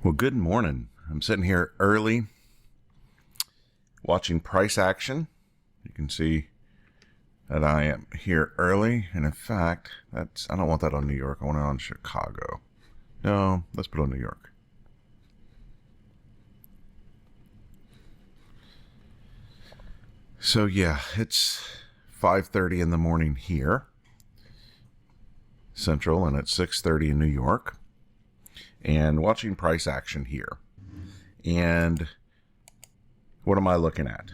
Well, good morning. I'm sitting here early watching price action. You can see that I am here early. And in fact, I don't want that on New York. I want it on Chicago. No, let's put it on New York. So yeah, it's 5:30 in the morning here, Central, and it's 6:30 in New York. And watching price action here. And what am I looking at?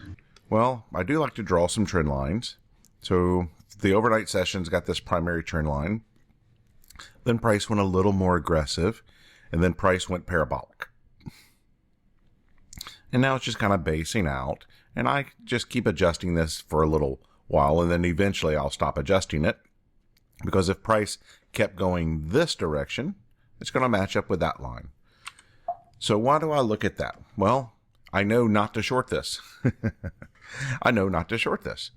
Well, I do like to draw some trend lines. So the overnight session's got this primary trend line. Then price went a little more aggressive, and then price went parabolic. And now it's just kind of basing out, and I just keep adjusting this for a little while, and then eventually I'll stop adjusting it, because if price kept going this direction, it's going to match up with that line. So why do I look at that? Well, I know not to short this. I know not to short this.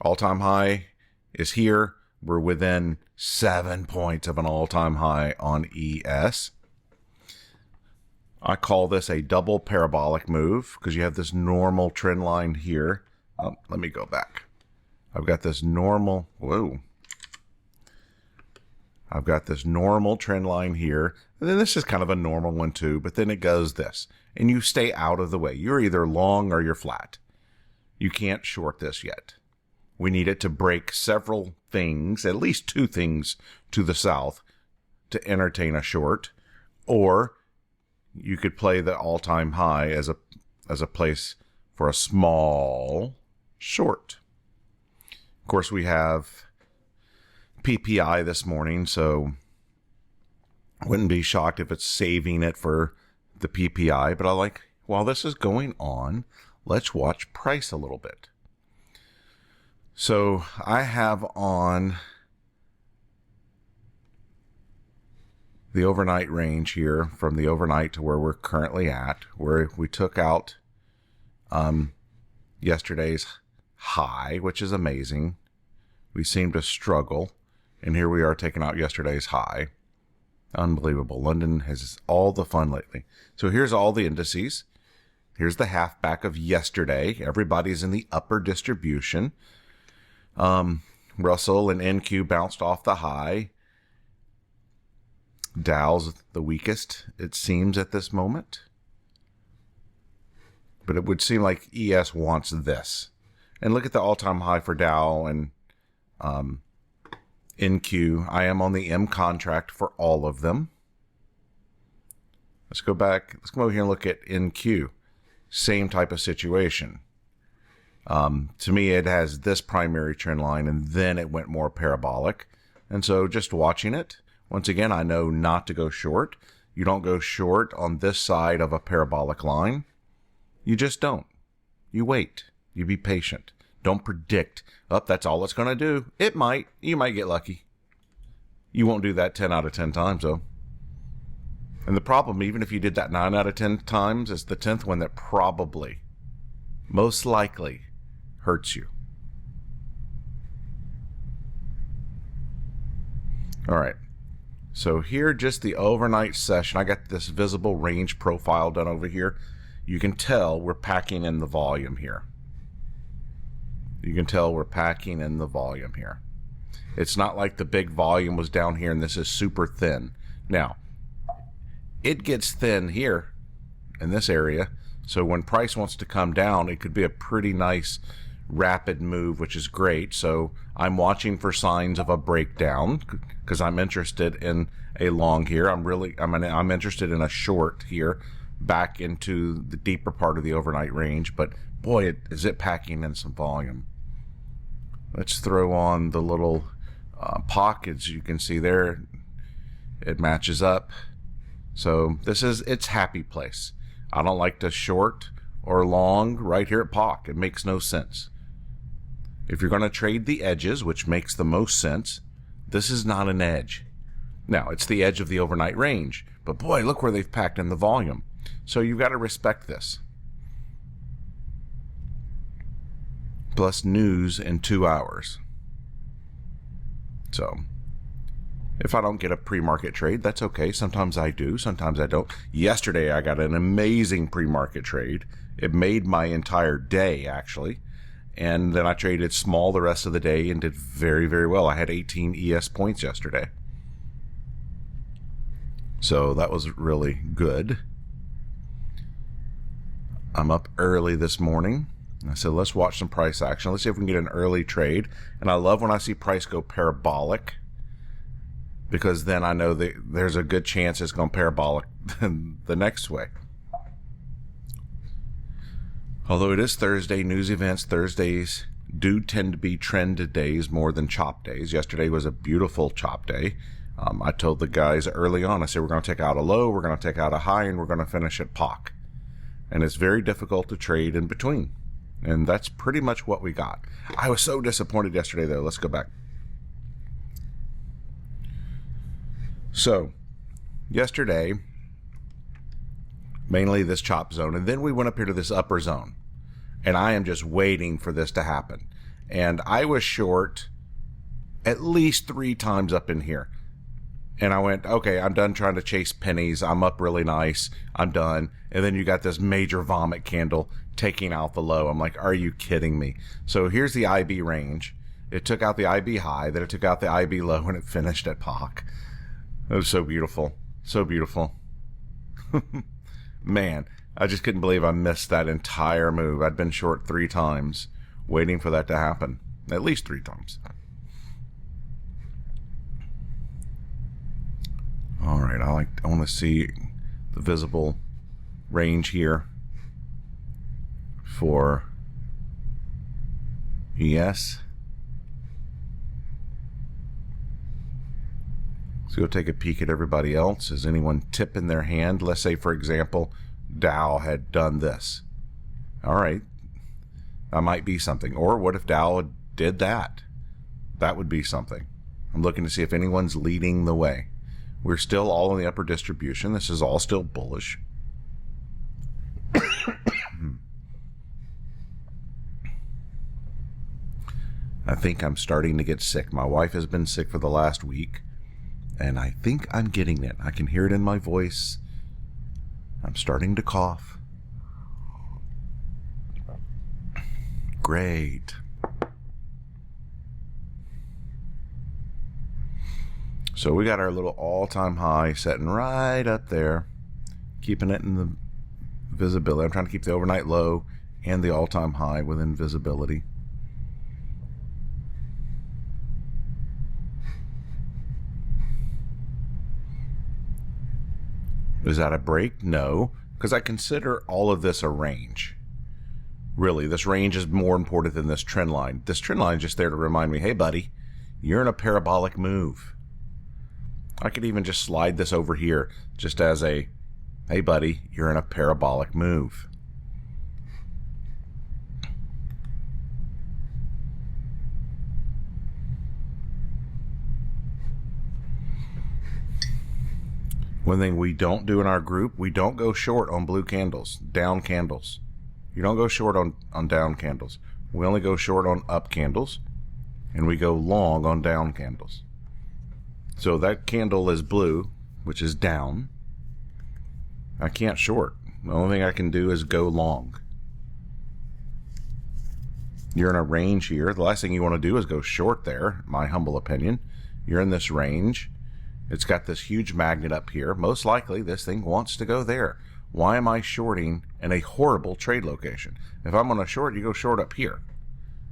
All-time high is here. We're within 7 points of an all-time high on ES. I call this a double parabolic move because you have this normal trend line here. Let me go back. I've got this normal, I've got this normal trend line here, and then this is kind of a normal one too, but then it goes this, and you stay out of the way. You're either long or you're flat. You can't short this yet. We need it to break several things, at least two things to the south to entertain a short, or you could play the all-time high as a place for a small short. Of course, we have PPI this morning, so I wouldn't be shocked if it's saving it for the PPI, but I like, while this is going on, let's watch price a little bit. So I have on the overnight range here, from the overnight to where we're currently at, where we took out yesterday's high, which is amazing. We seem to struggle. And here we are taking out yesterday's high. Unbelievable. London has all the fun lately. So here's all the indices. Here's the half back of yesterday. Everybody's in the upper distribution. Russell and NQ bounced off the high. Dow's the weakest, it seems, at this moment. But it would seem like ES wants this. And look at the all-time high for Dow and NQ. I am on the M contract for all of them. Let's go back. Let's come over here and look at NQ. Same type of situation. To me, it has this primary trend line, and then it went more parabolic. And so just watching it, once again, I know not to go short. You don't go short on this side of a parabolic line. You just don't. You wait. You be patient. Don't predict, that's all it's going to do. It might. You might get lucky. You won't do that 10 out of 10 times, though. And the problem, even if you did that 9 out of 10 times, is the 10th one that probably, most likely, hurts you. All right. So here, just the overnight session. I got this visible range profile done over here. You can tell we're packing in the volume here. You can tell we're packing in the volume here. It's not like the big volume was down here and this is super thin. Now, it gets thin here in this area. So when price wants to come down, it could be a pretty nice rapid move, which is great. So I'm watching for signs of a breakdown because I'm interested in a long here. I'm interested in a short here back into the deeper part of the overnight range. But boy, is it packing in some volume. Let's throw on the little pockets. You can see there, it matches up. So it's happy place. I don't like to short or long right here at POC. It makes no sense. If you're going to trade the edges, which makes the most sense, this is not an edge. Now, it's the edge of the overnight range, but boy, look where they've packed in the volume. So you've got to respect this. Plus news in 2 hours. So If I don't get a pre-market trade, that's okay. Sometimes I do, sometimes I don't. Yesterday, I got an amazing pre-market trade. It made my entire day, actually. And then I traded small the rest of the day and did very, very well. I had 18 ES points yesterday. So that was really good. I'm up early this morning. I said, let's watch some price action. Let's see if we can get an early trade. And I love when I see price go parabolic, because then I know that there's a good chance it's going parabolic the next way. Although it is Thursday, news events Thursdays do tend to be trend days more than chop days. Yesterday was a beautiful chop day. I told the guys early on, I said, we're going to take out a low, we're going to take out a high, and we're going to finish at POC. And it's very difficult to trade in between. And that's pretty much what we got. I was so disappointed yesterday, though. Let's go back. So, yesterday, mainly this chop zone, and then we went up here to this upper zone, and I am just waiting for this to happen. And I was short at least 3 times up in here, and I went, okay, I'm done trying to chase pennies. I'm up really nice. I'm done. And then you got this major vomit candle taking out the low. I'm like, are you kidding me? So here's the IB range. It took out the IB high, then it took out the IB low, and it finished at POC. It was so beautiful. So beautiful. Man, I just couldn't believe I missed that entire move. I'd been short 3 times waiting for that to happen. At least 3 times. All right, I want to see the visible range here for ES. So go take a peek at everybody else. Is anyone tipping their hand? Let's say, for example, Dow had done this. All right, that might be something. Or what if Dow did that? That would be something. I'm looking to see if anyone's leading the way. We're still all in the upper distribution. This is all still bullish. I think I'm starting to get sick. My wife has been sick for the last week, and I think I'm getting it. I can hear it in my voice. I'm starting to cough. Great. So we got our little all-time high setting right up there, keeping it in the visibility. I'm trying to keep the overnight low and the all-time high within visibility. Is that a break? No, because I consider all of this a range. Really, this range is more important than this trend line. This trend line is just there to remind me, hey, buddy, you're in a parabolic move. I could even just slide this over here just as a, hey, buddy, you're in a parabolic move. One thing we don't do in our group, we don't go short on blue candles, down candles. You don't go short on down candles. We only go short on up candles, and we go long on down candles. So that candle is blue, which is down. I can't short. The only thing I can do is go long. You're in a range here. The last thing you want to do is go short there, my humble opinion. You're in this range. It's got this huge magnet up here. Most likely this thing wants to go there. Why am I shorting in a horrible trade location? If I'm on a short, you go short up here.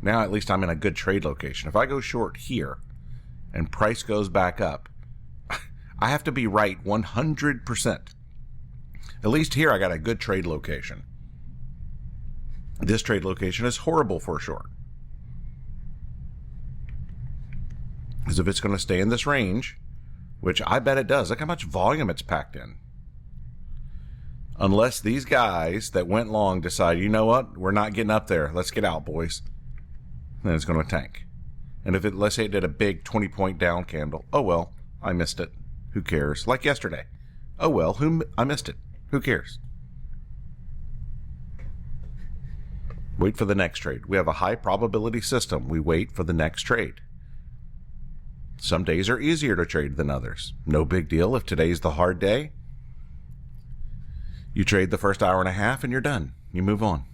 Now at least I'm in a good trade location. If I go short here and price goes back up, I have to be right 100%. At least here I got a good trade location. This trade location is horrible for a short. Because if it's going to stay in this range, which I bet it does, look how much volume it's packed in. Unless these guys that went long decide, you know what, we're not getting up there, let's get out, boys, then it's going to tank. And if it, let's say it did a big 20-point down candle, oh well, I missed it. Who cares? Like yesterday. Oh well, I missed it. Who cares? Wait for the next trade. We have a high probability system. We wait for the next trade. Some days are easier to trade than others. No big deal. If today's the hard day, you trade the first hour and a half and you're done. You move on.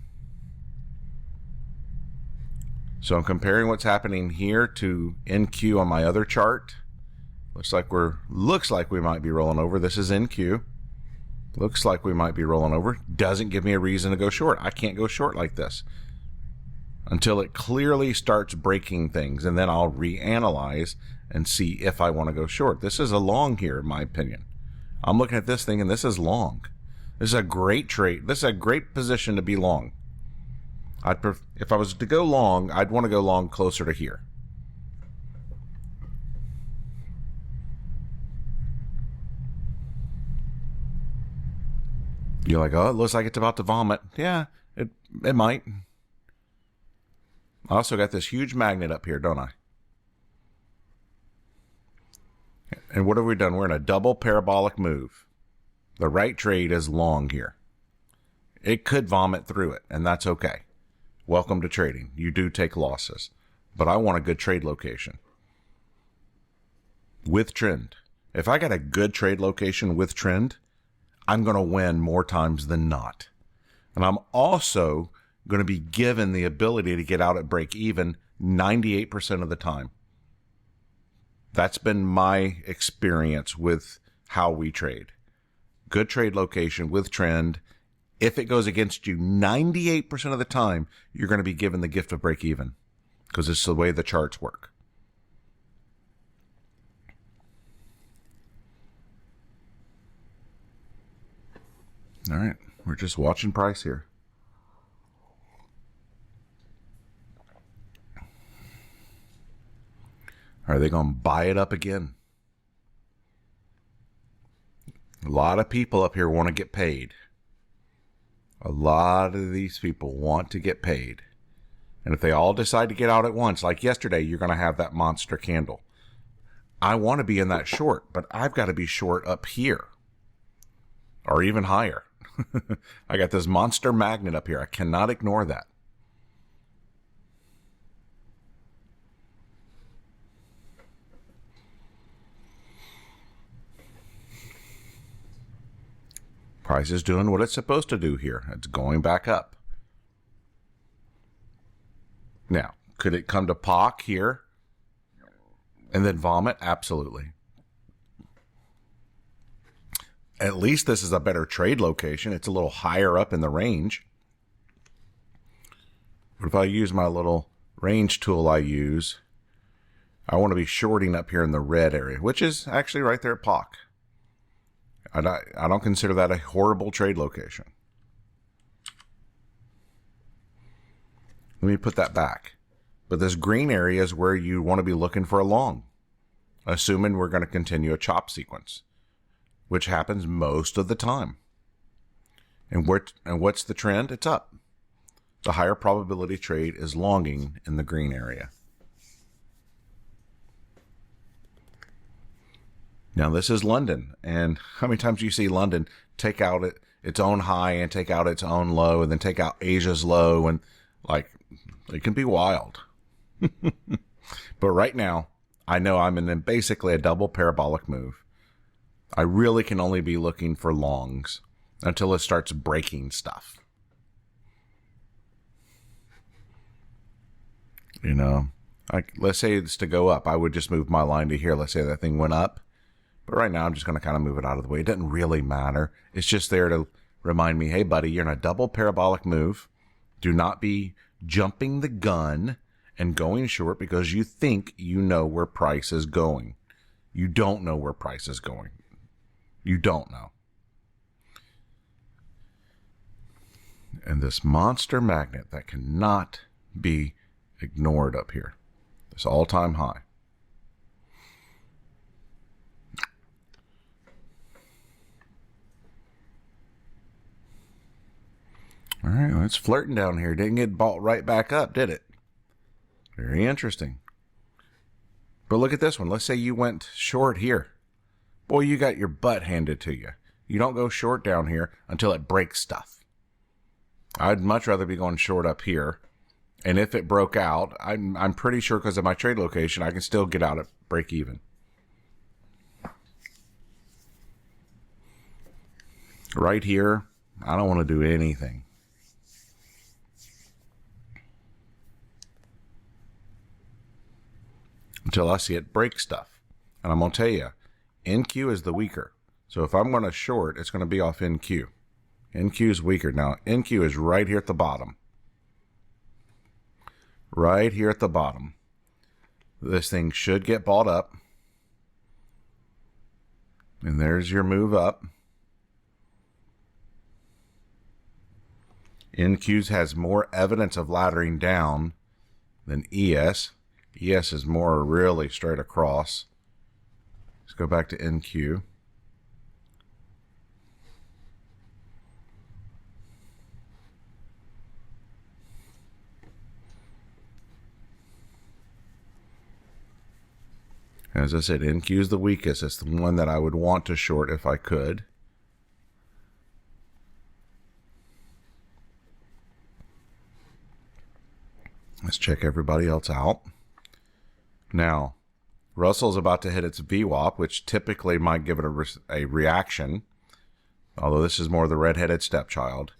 So I'm comparing what's happening here to NQ on my other chart. Looks like we might be rolling over. This is NQ. Looks like we might be rolling over. Doesn't give me a reason to go short. I can't go short like this until it clearly starts breaking things, and then I'll reanalyze and see if I want to go short. This is a long here, in my opinion. I'm looking at this thing, and this is long. This is a great trade. This is a great position to be long. If I was to go long, I'd want to go long closer to here. You're like, oh, it looks like it's about to vomit. Yeah, it might. I also got this huge magnet up here, don't I? And what have we done? We're in a double parabolic move. The right trade is long here. It could vomit through it, and that's okay. Welcome to trading. You do take losses, but I want a good trade location with trend. If I got a good trade location with trend, I'm going to win more times than not. And I'm also going to be given the ability to get out at break even 98% of the time. That's been my experience with how we trade. Good trade location with trend. If it goes against you 98% of the time, you're going to be given the gift of break even because it's the way the charts work. All right, we're just watching price here. Are they going to buy it up again? A lot of people up here want to get paid. A lot of these people want to get paid. And if they all decide to get out at once, like yesterday, you're going to have that monster candle. I want to be in that short, but I've got to be short up here or even higher. I got this monster magnet up here. I cannot ignore that. Price is doing what it's supposed to do here. It's going back up. Now, could it come to POC here and then vomit? Absolutely. At least this is a better trade location. It's a little higher up in the range. But if I use my little range tool I use, I want to be shorting up here in the red area, which is actually right there at POC. I don't consider that a horrible trade location. Let me put that back. But this green area is where you want to be looking for a long, assuming we're going to continue a chop sequence, which happens most of the time. And what's the trend? It's up. The higher probability trade is longing in the green area. Now this is London, and how many times do you see London take out its own high and take out its own low and then take out Asia's low, and like it can be wild. But right now, I know I'm in basically a double parabolic move. I really can only be looking for longs until it starts breaking stuff. You know, let's say it's to go up. I would just move my line to here. Let's say that thing went up. But right now, I'm just going to kind of move it out of the way. It doesn't really matter. It's just there to remind me, hey, buddy, you're in a double parabolic move. Do not be jumping the gun and going short because you think you know where price is going. You don't know where price is going. You don't know. And this monster magnet that cannot be ignored up here. This all-time high. All right, well, it's flirting down here. Didn't get bought right back up, did it? Very interesting. But look at this one. Let's say you went short here. Boy, you got your butt handed to you. You don't go short down here until it breaks stuff. I'd much rather be going short up here And if it broke out, I'm pretty sure because of my trade location, I can still get out at break even. Right here, I don't want to do anything. Until I see it break stuff. And I'm going to tell you, NQ is the weaker. So if I'm going to short, it's going to be off NQ. NQ is weaker. Now, NQ is right here at the bottom. Right here at the bottom. This thing should get bought up. And there's your move up. NQ's has more evidence of laddering down than ES. ES is more really straight across. Let's go back to NQ. As I said, NQ is the weakest. It's the one that I would want to short if I could. Let's check everybody else out. Now, Russell's about to hit its VWAP, which typically might give it a reaction, although this is more the red-headed stepchild.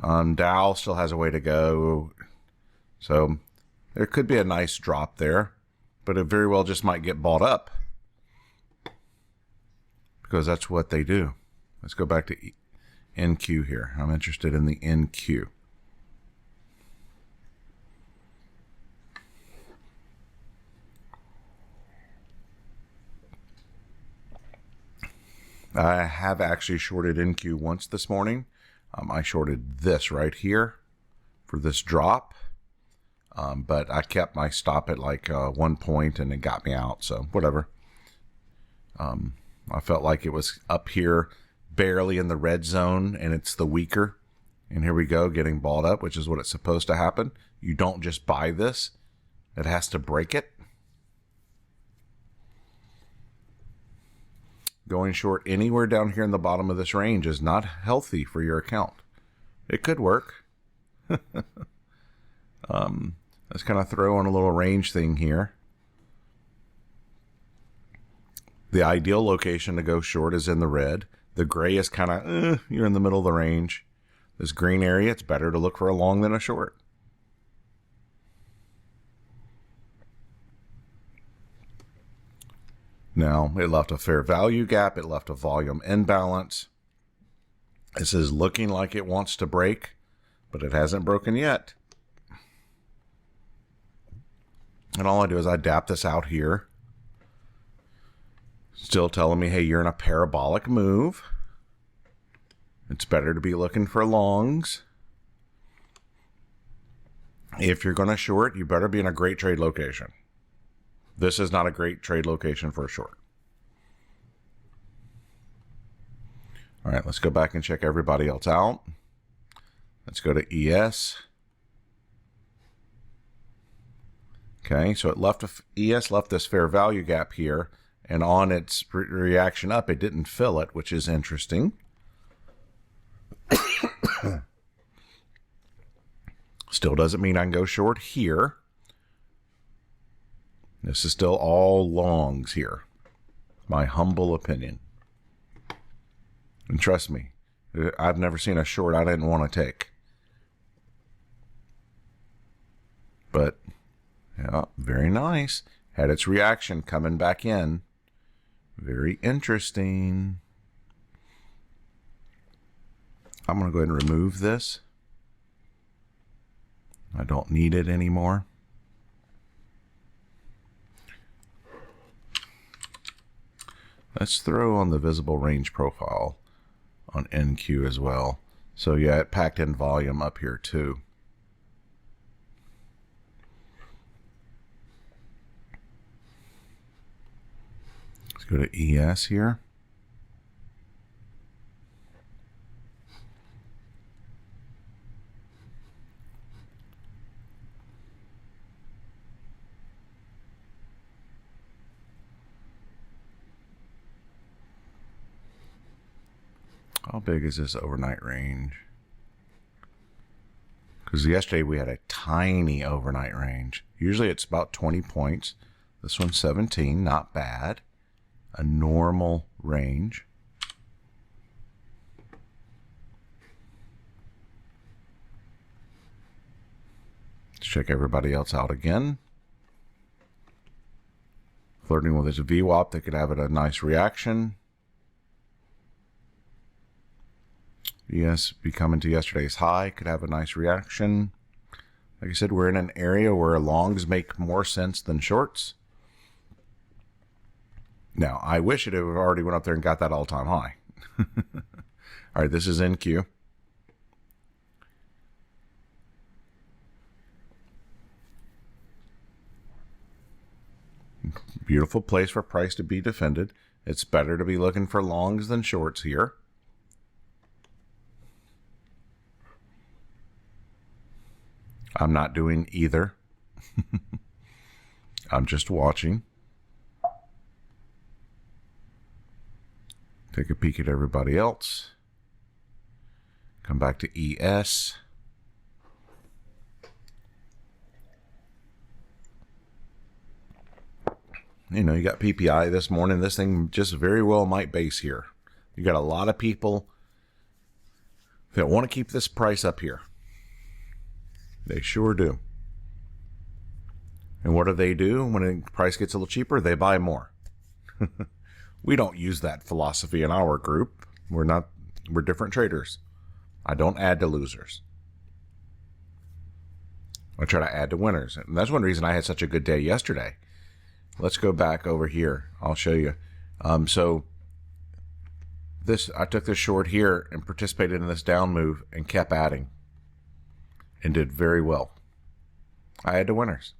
Dow still has a way to go, so there could be a nice drop there, but it very well just might get bought up because that's what they do. Let's go back to NQ here. I'm interested in the NQ. I have actually shorted NQ once this morning. I shorted this right here for this drop, but I kept my stop at like 1 point and it got me out, so whatever. I felt like it was up here barely in the red zone and it's the weaker. And here we go, getting balled up, which is what it's supposed to happen. You don't just buy this. It has to break it. Going short anywhere down here in the bottom of this range is not healthy for your account. It could work. Let's kind of throw in a little range thing here. The ideal location to go short is in the red. The gray is kind of, you're in the middle of the range. This green area, it's better to look for a long than a short. Now, it left a fair value gap. It left a volume imbalance. This is looking like it wants to break, but it hasn't broken yet. And all I do is I dap this out here. Still telling me, hey, you're in a parabolic move. It's better to be looking for longs. If you're going to short, you better be in a great trade location. This is not a great trade location for a short. All right, let's go back and check everybody else out. Let's go to ES. Okay, so it left ES left this fair value gap here, and on its reaction up, it didn't fill it, which is interesting. Still doesn't mean I can go short here. This is still all longs here. My humble opinion. And trust me, I've never seen a short I didn't want to take. But, yeah, very nice. Had its reaction coming back in. Very interesting. I'm going to go ahead and remove this. I don't need it anymore. Let's throw on the visible range profile on NQ as well. So yeah, it packed in volume up here too. Let's go to ES here. How big is this overnight range? Because yesterday we had a tiny overnight range. Usually it's about 20 points. This one's 17, not bad. A normal range. Let's check everybody else out again. Flirting with his VWAP, they could have a nice reaction. Yes, be coming to yesterday's high, could have a nice reaction. Like I said, we're in an area where longs make more sense than shorts. Now, I wish it had already went up there and got that all-time high. All right, this is NQ. Beautiful place for price to be defended. It's better to be looking for longs than shorts here. I'm not doing either. I'm just watching. Take a peek at everybody else. Come back to ES. You know, you got PPI this morning. This thing just very well might base here. You got a lot of people that want to keep this price up here. They sure do. And what do? When the price gets a little cheaper, they buy more. We don't use that philosophy in our group. We're different traders. I don't add to losers. I try to add to winners. And that's one reason I had such a good day yesterday. Let's go back over here. I'll show you. So I took this short here and participated in this down move and kept adding. And did very well. I had to winners.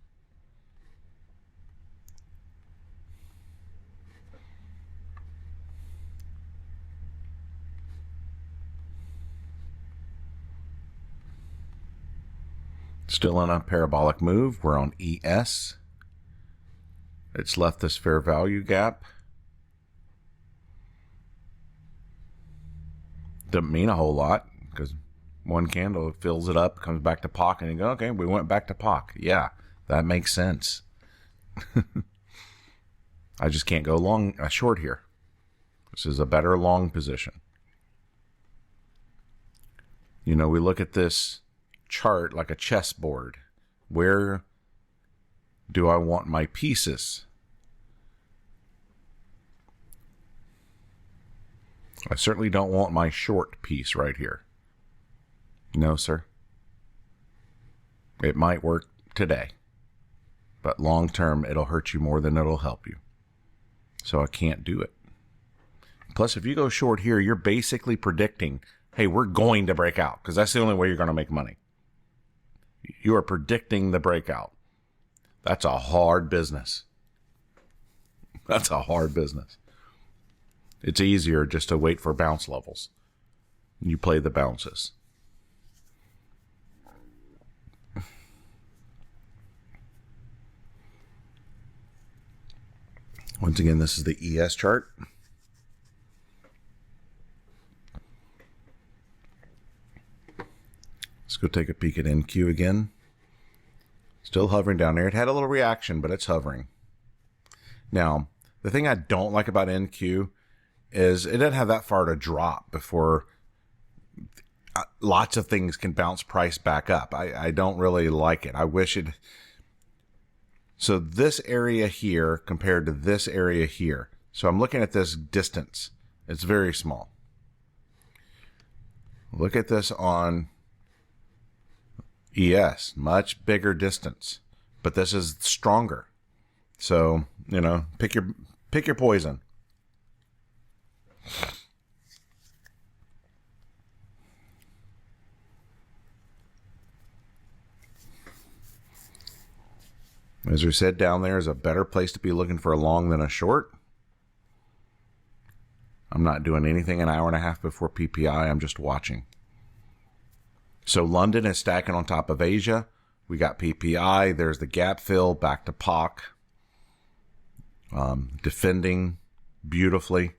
Still on a parabolic move. We're on ES. It's left this fair value gap. Doesn't mean a whole lot because one candle fills it up, comes back to POC, and you go, okay, we went back to POC. Yeah, that makes sense. I just can't go long, short here. This is a better long position. You know, we look at this chart like a chessboard. Where do I want my pieces? I certainly don't want my short piece right here. No, sir. It might work today, but long term, it'll hurt you more than it'll help you. So I can't do it. Plus, if you go short here, you're basically predicting, hey, we're going to break out, because that's the only way you're going to make money. You are predicting the breakout. That's a hard business. That's a hard business. It's easier just to wait for bounce levels. You play the bounces. Once again, this is the ES chart. Let's go take a peek at NQ again. Still hovering down there. It had a little reaction, but it's hovering. Now, the thing I don't like about NQ is it doesn't have that far to drop before lots of things can bounce price back up. I don't really like it. I wish it... So this area here compared to this area here. So I'm looking at this distance. It's very small. Look at this on ES. Much bigger distance. But this is stronger. So, you know, pick your poison. As we said, down there is a better place to be looking for a long than a short. I'm not doing anything an hour and a half before PPI. I'm just watching. So London is stacking on top of Asia. We got PPI. There's the gap fill back to POC. Defending beautifully.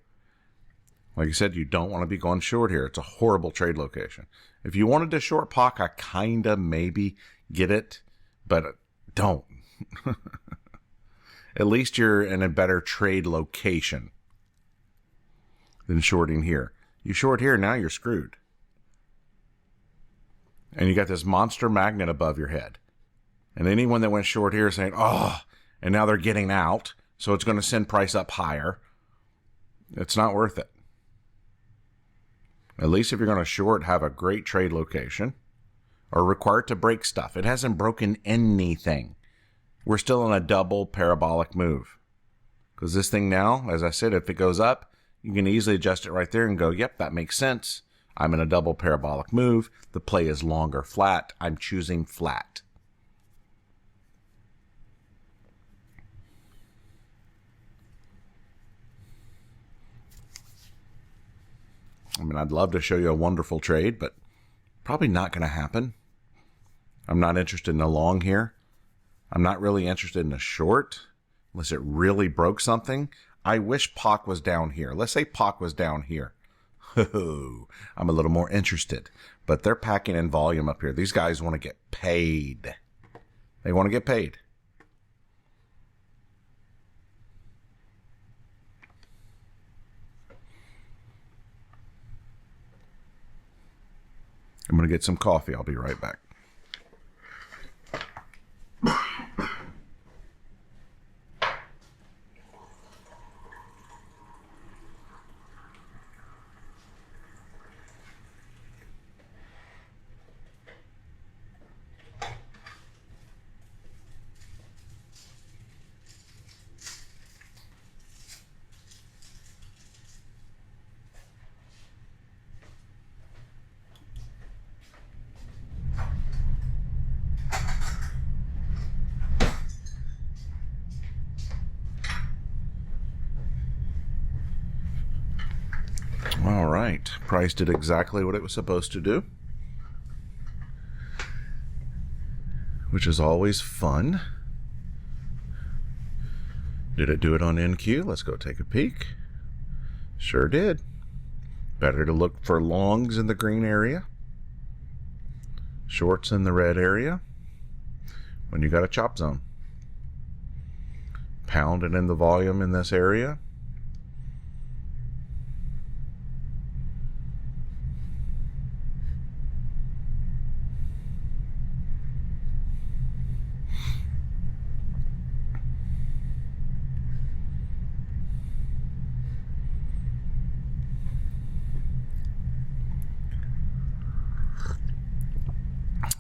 Like I said, you don't want to be going short here. It's a horrible trade location. If you wanted to short POC, I kind of maybe get it, but don't. At least you're in a better trade location than shorting here. You short here, now you're screwed. And you got this monster magnet above your head. And anyone that went short here is saying, oh, and now they're getting out, so it's going to send price up higher. It's not worth it. At least if you're going to short, have a great trade location or required to break stuff. It hasn't broken anything. We're still in a double parabolic move. Because this thing now, as I said, if it goes up, you can easily adjust it right there and go, yep, that makes sense. I'm in a double parabolic move. The play is longer flat. I'm choosing flat. I mean, I'd love to show you a wonderful trade, but probably not going to happen. I'm not interested in a long here. I'm not really interested in a short unless it really broke something. I wish POC was down here. Let's say POC was down here. I'm a little more interested. But they're packing in volume up here. These guys want to get paid. They want to get paid. I'm going to get some coffee. I'll be right back. All right, price did exactly what it was supposed to do, which is always fun. Did it do it on NQ? Let's go take a peek. Sure did. Better to look for longs in the green area, shorts in the red area when you got a chop zone. Pounding in the volume in this area.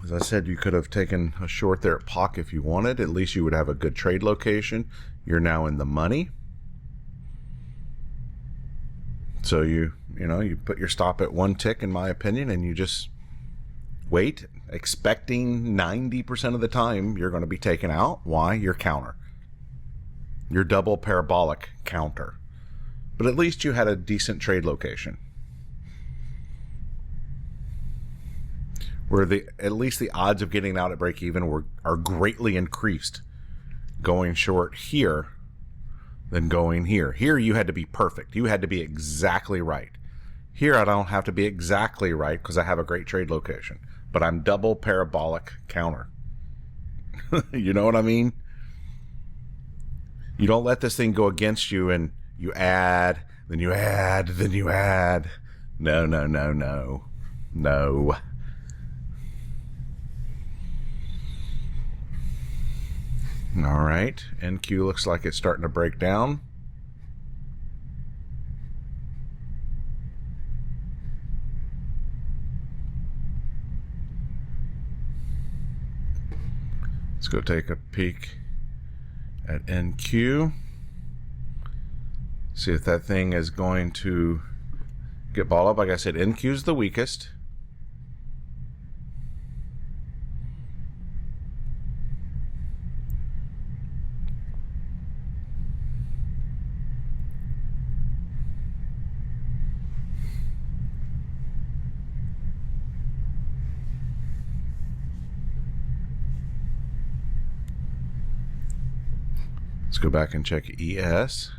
As I said, you could have taken a short there at POC if you wanted. At least you would have a good trade location. You're now in the money. So you put your stop at one tick, in my opinion, and you just wait, expecting 90% of the time you're going to be taken out. Why? Your counter. Your double parabolic counter. But at least you had a decent trade location. Where at least the odds of getting out at break even are greatly increased going short here than going here. Here you had to be perfect. You had to be exactly right. Here I don't have to be exactly right because I have a great trade location. But I'm double parabolic counter. You know what I mean? You don't let this thing go against you and you add, then you add, then you add. No, no, no, no. No. All right, NQ looks like it's starting to break down. Let's go take a peek at NQ. See if that thing is going to get ball up. Like I said, NQ is the weakest. Let's go back and check ES.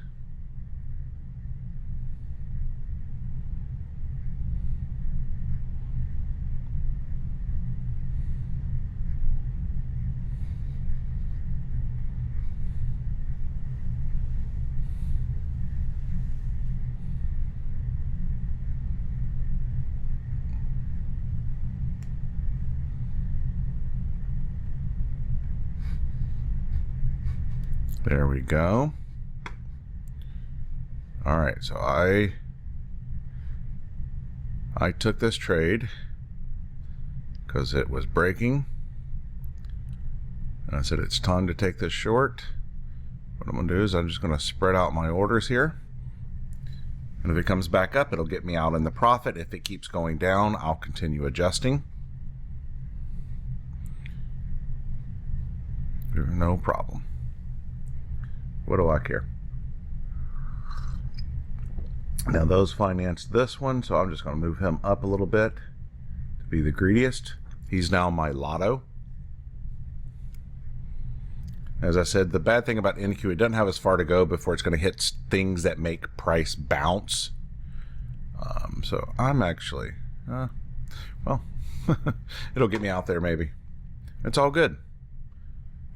There we go. All right, so I took this trade because it was breaking. And I said it's time to take this short. What I'm going to do is I'm just going to spread out my orders here. And if it comes back up, it'll get me out in the profit. If it keeps going down, I'll continue adjusting. No problem. What do I care? Now those financed this one, so I'm just going to move him up a little bit to be the greediest. He's now my lotto. As I said, the bad thing about NQ, it doesn't have as far to go before it's going to hit things that make price bounce. So I'm actually, well, it'll get me out there maybe. It's all good.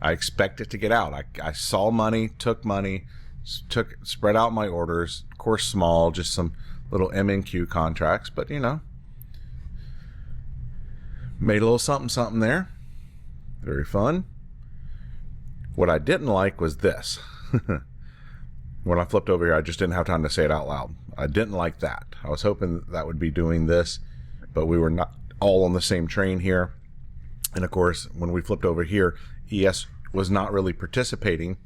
I expect it to get out. I saw money, took money, spread out my orders. Of course, small, just some little MNQ contracts, but you know, made a little something there. Very fun. What I didn't like was this. When I flipped over here, I just didn't have time to say it out loud. I didn't like that. I was hoping that would be doing this, but we were not all on the same train here. And of course, when we flipped over here, ES was not really participating.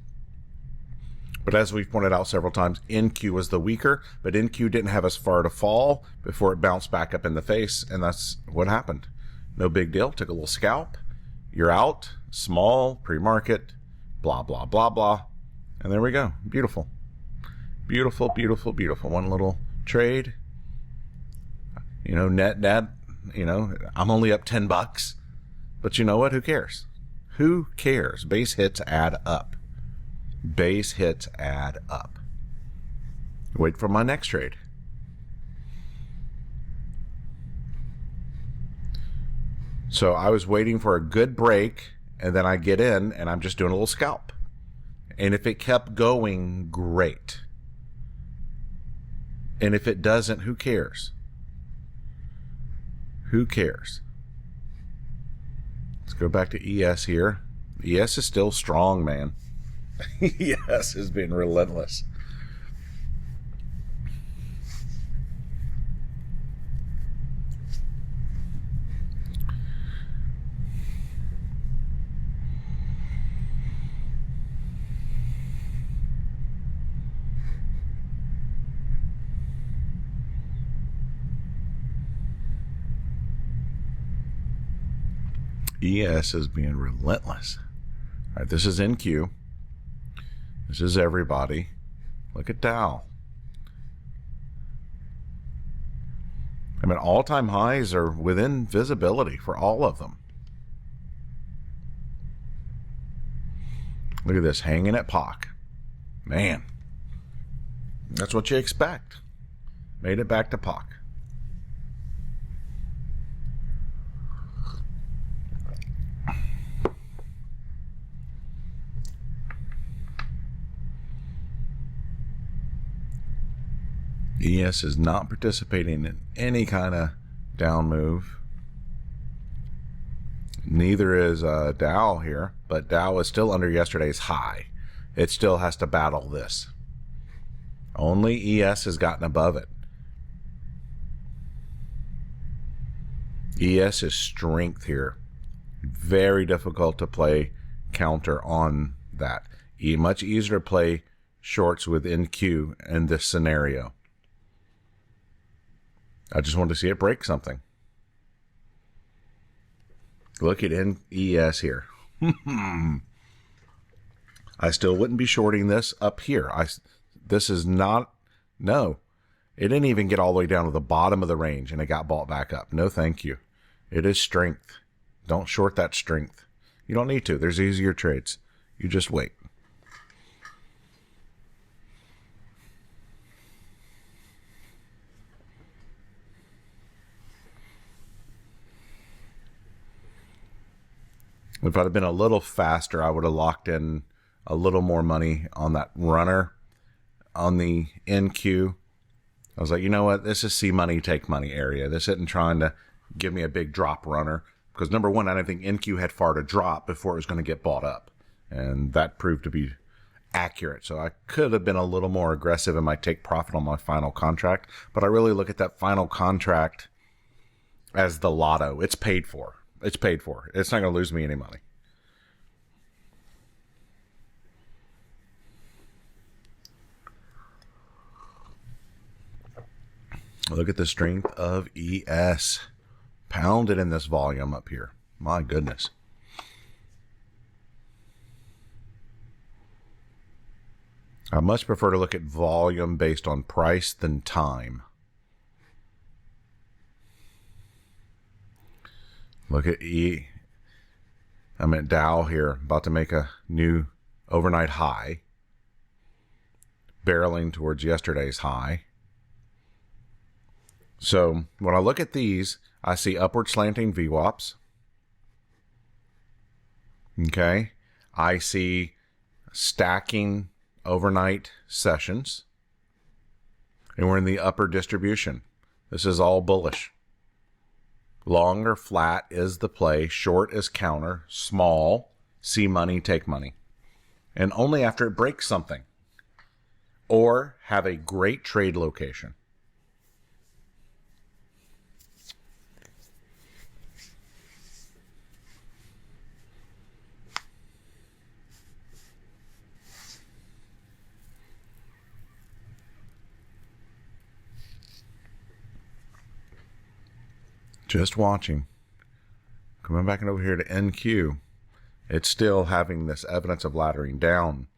But as we've pointed out several times, NQ was the weaker, but NQ didn't have as far to fall before it bounced back up in the face, and that's what happened. No big deal. Took a little scalp. You're out. Small, pre-market, blah, blah, blah, blah. And there we go. Beautiful. Beautiful, beautiful, beautiful. One little trade. You know, net, you know, I'm only up $10. But you know what? Who cares? Who cares? Base hits add up. Base hits add up. Wait for my next trade. So I was waiting for a good break, and then I get in, and I'm just doing a little scalp. And if it kept going, great. And if it doesn't, who cares? Who cares? Let's go back to ES here. ES is still strong, man. ES has been relentless. ES is being relentless. All right, this is NQ. This is everybody. Look at Dow. I mean, all-time highs are within visibility for all of them. Look at this, hanging at POC. Man, that's what you expect. Made it back to POC. ES is not participating in any kind of down move. Neither is Dow here, but Dow is still under yesterday's high. It still has to battle this. Only ES has gotten above it. ES is strength here. Very difficult to play counter on that. Much easier to play shorts with NQ in this scenario. I just wanted to see it break something. Look at ES here. I still wouldn't be shorting this up here. This is not, no. It didn't even get all the way down to the bottom of the range and it got bought back up. No, thank you. It is strength. Don't short that strength. You don't need to. There's easier trades. You just wait. If I'd have been a little faster, I would have locked in a little more money on that runner on the NQ. I was like, you know what? This is see money, take money area. This isn't trying to give me a big drop runner. Because number one, I didn't think NQ had far to drop before it was going to get bought up. And that proved to be accurate. So I could have been a little more aggressive in my take profit on my final contract, but I really look at that final contract as the lotto. It's paid for. It's paid for. It's not going to lose me any money. Look at the strength of ES. Pounded in this volume up here. My goodness. I much prefer to look at volume based on price than time. Look at I'm at Dow here, about to make a new overnight high. Barreling towards yesterday's high. So when I look at these, I see upward slanting VWAPs. Okay. I see stacking overnight sessions. And we're in the upper distribution. This is all bullish. Long or flat is the play. Short is counter. Small, see money, take money. And only after it breaks something. Or have a great trade location. Just watching. Coming back over here to NQ. It's still having this evidence of laddering down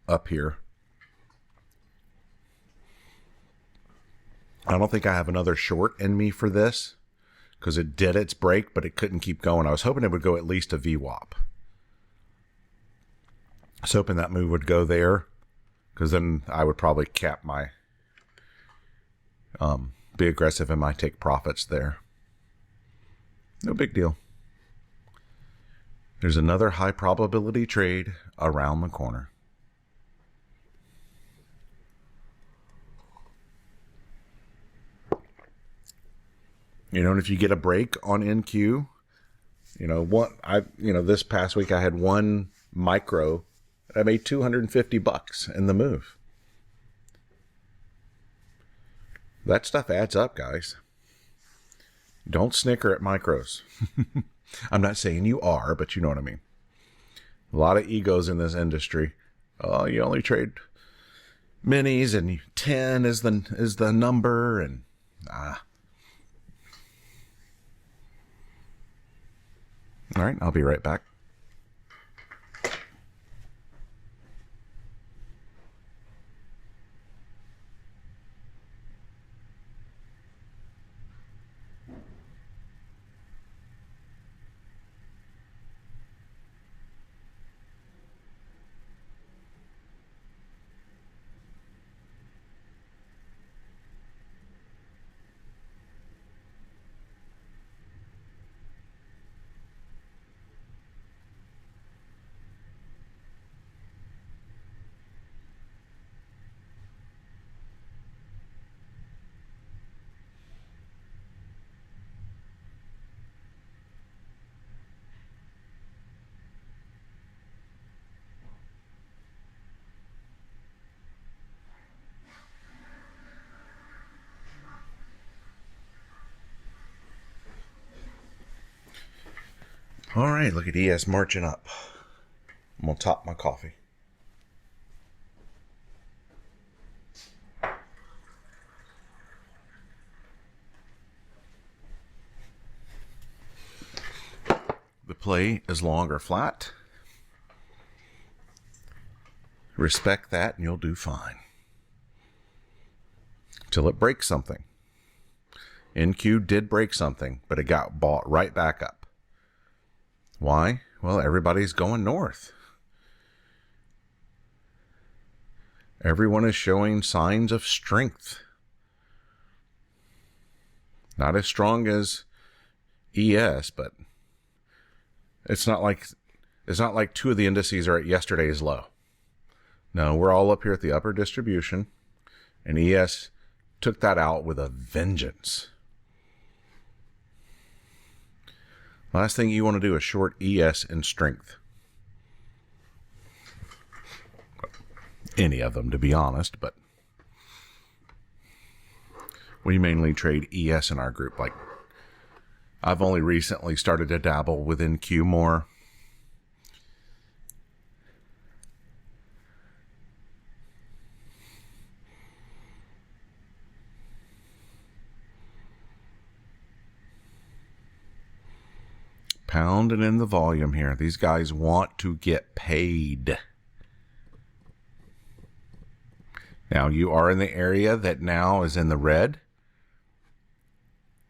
up here. I don't think I have another short in me for this because it did its break, but it couldn't keep going. I was hoping it would go at least a VWAP. I was hoping that move would go there because then I would probably cap my, be aggressive in my take profits there. No big deal. There's another high probability trade around the corner. You know, and if you get a break on NQ, this past week I had one micro. I made $250 in the move. That stuff adds up, guys. Don't snicker at micros. I'm not saying you are, but you know what I mean. A lot of egos in this industry. Oh, you only trade minis and 10 is the number and All right, I'll be right back. All right, look at ES marching up. I'm going to top my coffee. The play is long or flat. Respect that and you'll do fine. Till it breaks something. NQ did break something, but it got bought right back up. Why? Well, everybody's going north. Everyone is showing signs of strength. Not as strong as ES, but it's not like two of the indices are at yesterday's low. No, we're all up here at the upper distribution, and ES took that out with a vengeance. Last thing you want to do is short ES in strength. any of them, to be honest, but we mainly trade ES in our group. Like, I've only recently started to dabble with NQ more. Pounding in the volume here. These guys want to get paid. Now, you are in the area that now is in the red.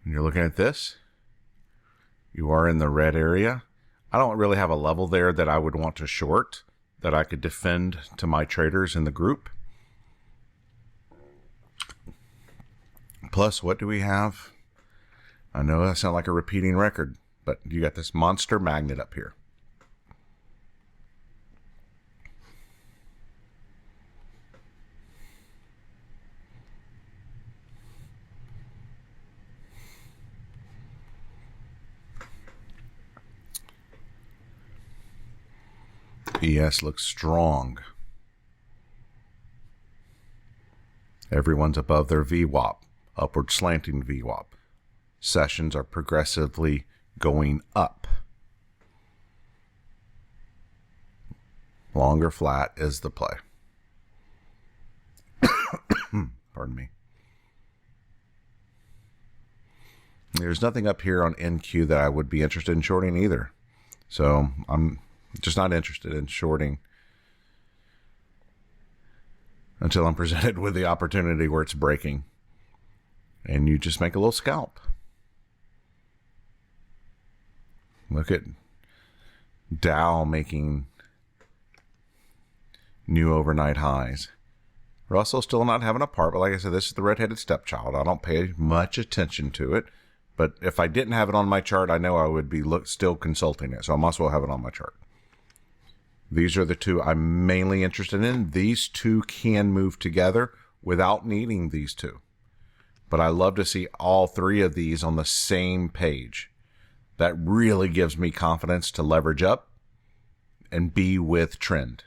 And you're looking at this. You are in the red area. I don't really have a level there that I would want to short, that I could defend to my traders in the group. Plus, what do we have? I know I sound like a repeating record, but you got this monster magnet up here. ES looks strong. Everyone's above their VWAP, upward slanting VWAP. Sessions are progressively going up. Longer flat is the play. Pardon me. There's nothing up here on NQ that I would be interested in shorting either. So I'm just not interested in shorting until I'm presented with the opportunity where it's breaking. And you just make a little scalp. Look at Dow making new overnight highs. Russell still not having a part, but like I said, this is the redheaded stepchild. I don't pay much attention to it. But if I didn't have it on my chart, I know I would be still consulting it. So I might as well have it on my chart. These are the two I'm mainly interested in. These two can move together without needing these two. But I love to see all three of these on the same page. That really gives me confidence to leverage up and be with trend.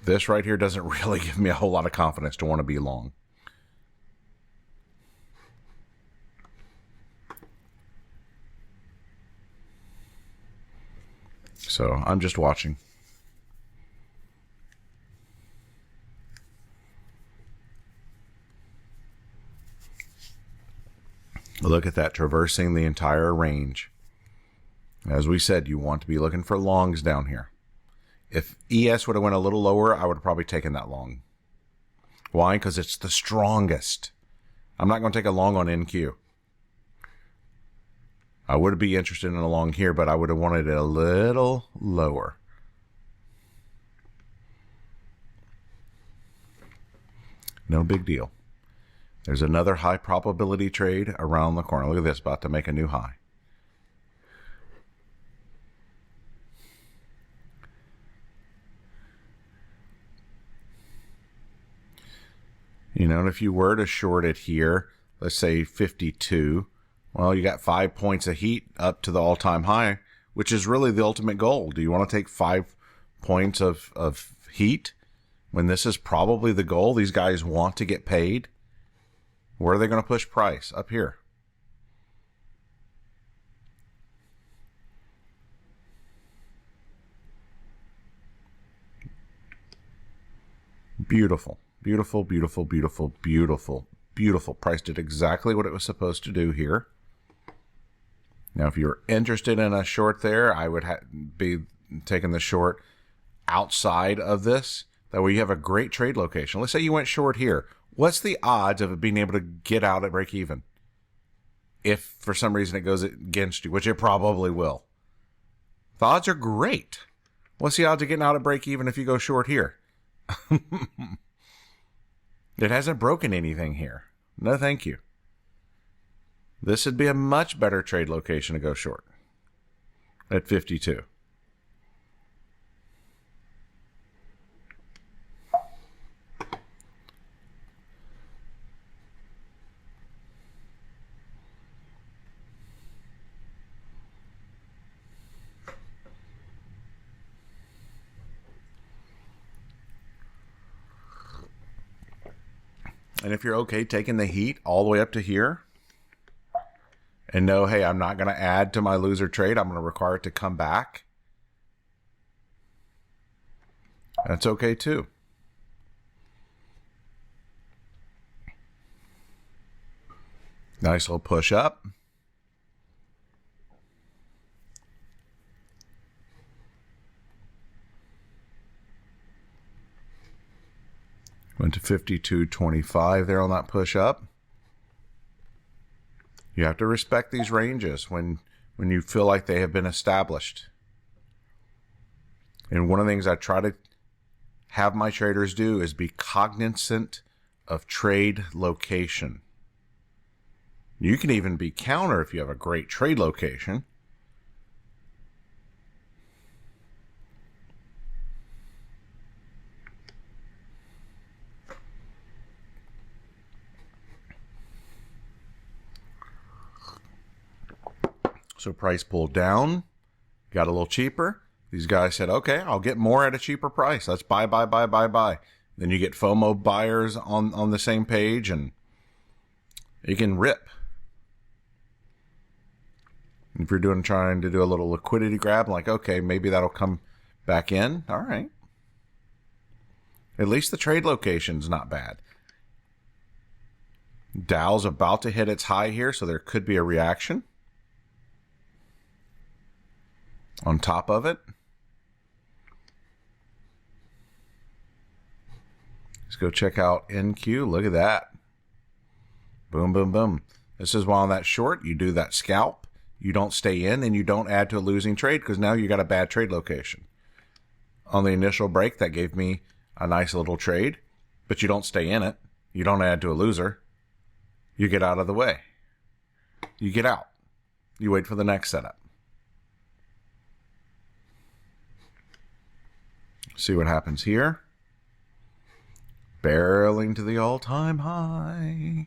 This right here doesn't really give me a whole lot of confidence to want to be long. So I'm just watching. Look at that, traversing the entire range. As we said, you want to be looking for longs down here. If ES would have went a little lower, I would have probably taken that long. Why? Because it's the strongest. I'm not going to take a long on NQ. I would be interested in a long here, but I would have wanted it a little lower. No big deal. There's another high probability trade around the corner. Look at this, about to make a new high. You know, and if you were to short it here, let's say 52, well, you got 5 points of heat up to the all-time high, which is really the ultimate goal. Do you want to take 5 points of heat when this is probably the goal? These guys want to get paid. Where are they going to push price? Up here. Beautiful. Beautiful, beautiful, beautiful, beautiful, beautiful. Price did exactly what it was supposed to do here. Now, if you're interested in a short there, I would be taking the short outside of this. That way you have a great trade location. Let's say you went short here. What's the odds of it being able to get out at break even? If for some reason it goes against you, which it probably will. The odds are great. What's the odds of getting out at break even if you go short here? It hasn't broken anything here. No, thank you. This would be a much better trade location to go short at 52. And if you're okay taking the heat all the way up to here and know, hey, I'm not going to add to my loser trade, I'm going to require it to come back, that's okay too. Nice little push up. Went to 52.25 there on that push up. You have to respect these ranges when you feel like they have been established. And one of the things I try to have my traders do is be cognizant of trade location. You can even be counter if you have a great trade location. So price pulled down, got a little cheaper. These guys said, okay, I'll get more at a cheaper price. Let's buy. Then you get FOMO buyers on the same page, and you can rip. If you're trying to do a little liquidity grab, like, okay, maybe that'll come back in. All right. At least the trade location's not bad. Dow's about to hit its high here, so there could be a reaction on top of it. Let's go check out NQ. Look at that. Boom, boom, boom. This is why on that short, you do that scalp. You don't stay in and you don't add to a losing trade because now you got a bad trade location. On the initial break, that gave me a nice little trade, but you don't stay in it. You don't add to a loser. You get out of the way. You get out. You wait for the next setup. See what happens here. Barreling to the all-time high.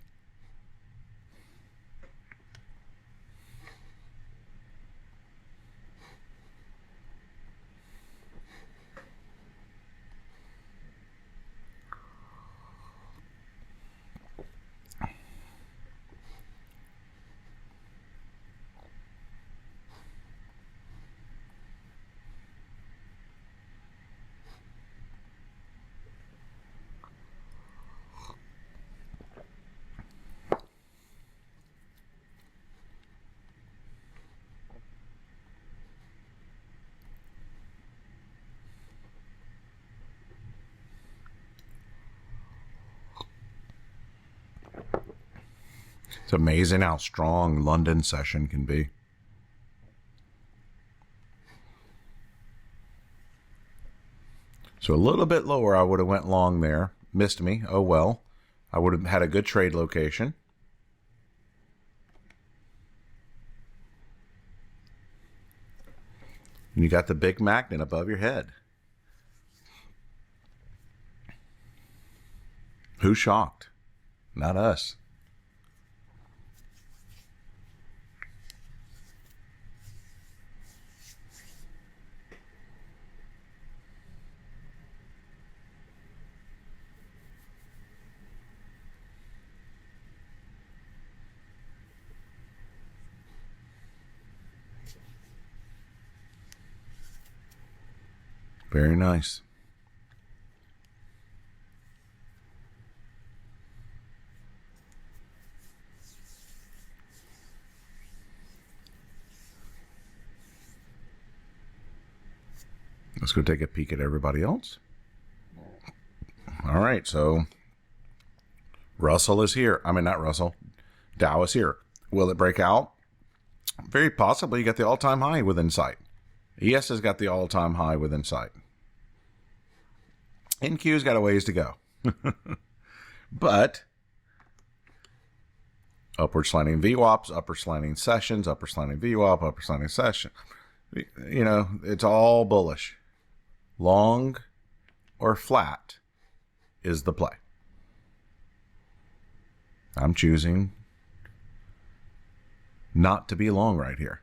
It's amazing how strong London session can be. So a little bit lower, I would have went long there. Missed me. Oh well. I would have had a good trade location. And you got the big magnet above your head. Who's shocked? Not us. Very nice. Let's go take a peek at everybody else. All right, so Russell is here. I mean, not Russell. Dow is here. Will it break out? Very possibly. You got the all-time high within sight. ES has got the all-time high within sight. NQ's got a ways to go. But upward slanting VWAPs, upper slanting sessions, upper slanting VWAP, upper slanting session. You know, it's all bullish. Long or flat is the play. I'm choosing not to be long right here.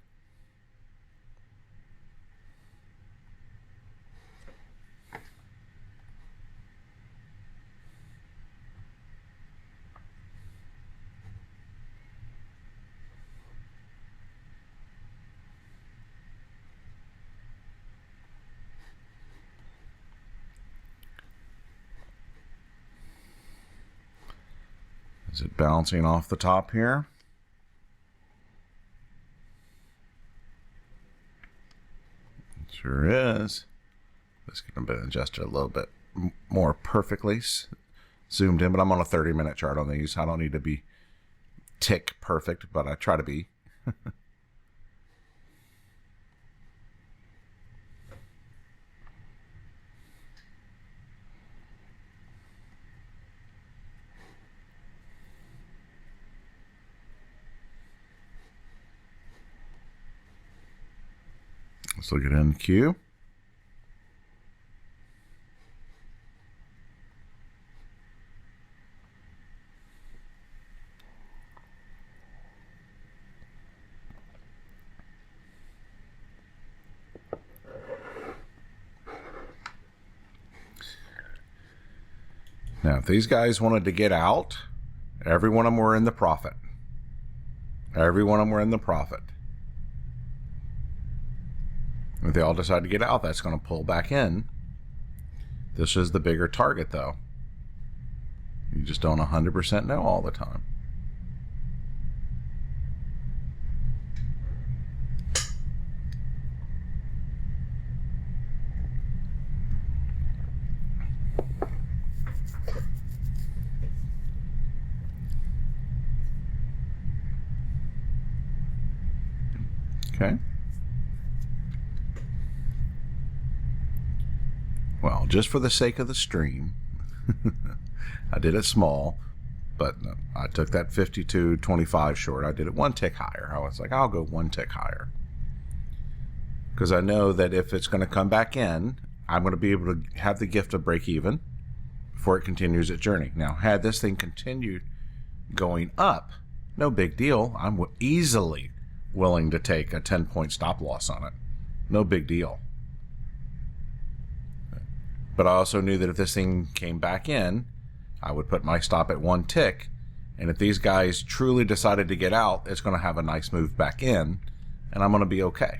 Is it bouncing off the top here? It sure is. This could have been adjusted a little bit more perfectly zoomed in, but I'm on a 30-minute chart on these. I don't need to be tick perfect, but I try to be. Let's look at NQ. Now, if these guys wanted to get out, every one of them were in the profit. Every one of them were in the profit. If they all decide to get out, that's going to pull back in. This is the bigger target, though. You just don't 100% know all the time. Okay. Well, just for the sake of the stream, I did it small, but I took that 52.25 short. I did it one tick higher. I was like, I'll go one tick higher. Because I know that if it's going to come back in, I'm going to be able to have the gift of break even before it continues its journey. Now, had this thing continued going up, no big deal. I'm easily willing to take a 10-point stop loss on it. No big deal. But I also knew that if this thing came back in, I would put my stop at one tick. And if these guys truly decided to get out, it's going to have a nice move back in, and I'm going to be okay.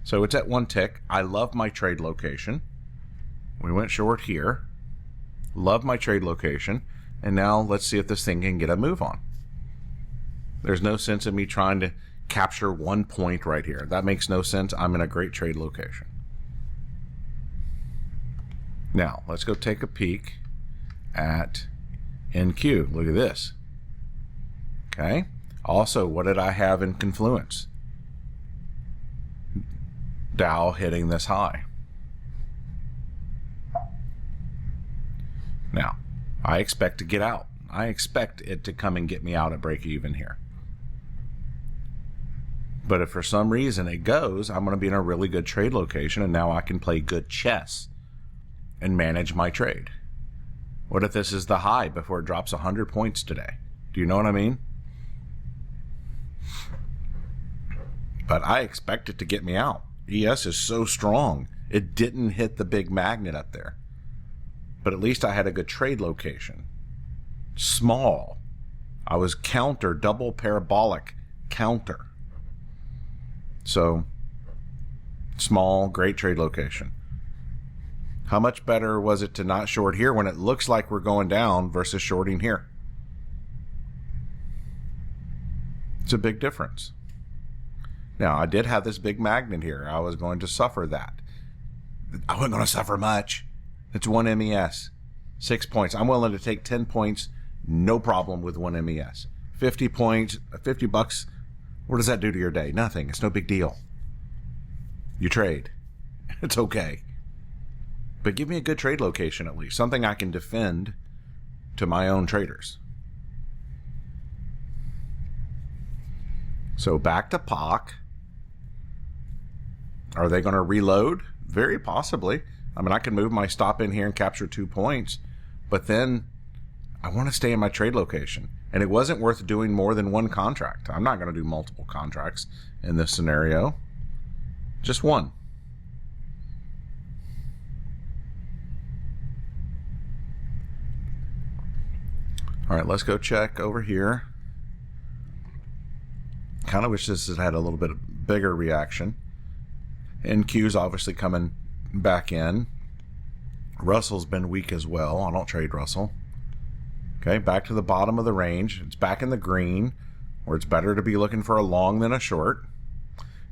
So it's at one tick. I love my trade location. We went short here. Love my trade location. And now let's see if this thing can get a move on. There's no sense in me trying to capture 1 point right here. That makes no sense. I'm in a great trade location. Now, let's go take a peek at NQ. Look at this. Okay. Also, what did I have in confluence? Dow hitting this high. Now, I expect to get out. I expect it to come and get me out at break even here. But if for some reason it goes, I'm going to be in a really good trade location, and now I can play good chess and manage my trade. What if this is the high before it drops 100 points today? Do you know what I mean? But I expect it to get me out. ES is so strong. It didn't hit the big magnet up there. But at least I had a good trade location. Small. I was counter, double parabolic counter. So, small, great trade location. How much better was it to not short here when it looks like we're going down versus shorting here? It's a big difference. Now, I did have this big magnet here. I was going to suffer that. I wasn't going to suffer much. It's one MES. 6 points. I'm willing to take 10 points, no problem with one MES. 50 points, $50. What does that do to your day? Nothing. It's no big deal. You trade. It's okay. But give me a good trade location at least. Something I can defend to my own traders. So back to POC. Are they going to reload? Very possibly. I mean, I can move my stop in here and capture 2 points. But then I want to stay in my trade location. And it wasn't worth doing more than one contract. I'm not going to do multiple contracts in this scenario. Just one. All right, let's go check over here. Kind of wish this had a little bit bigger reaction. NQ's obviously coming back in. Russell's been weak as well. I don't trade Russell. Okay, back to the bottom of the range. It's back in the green, where it's better to be looking for a long than a short.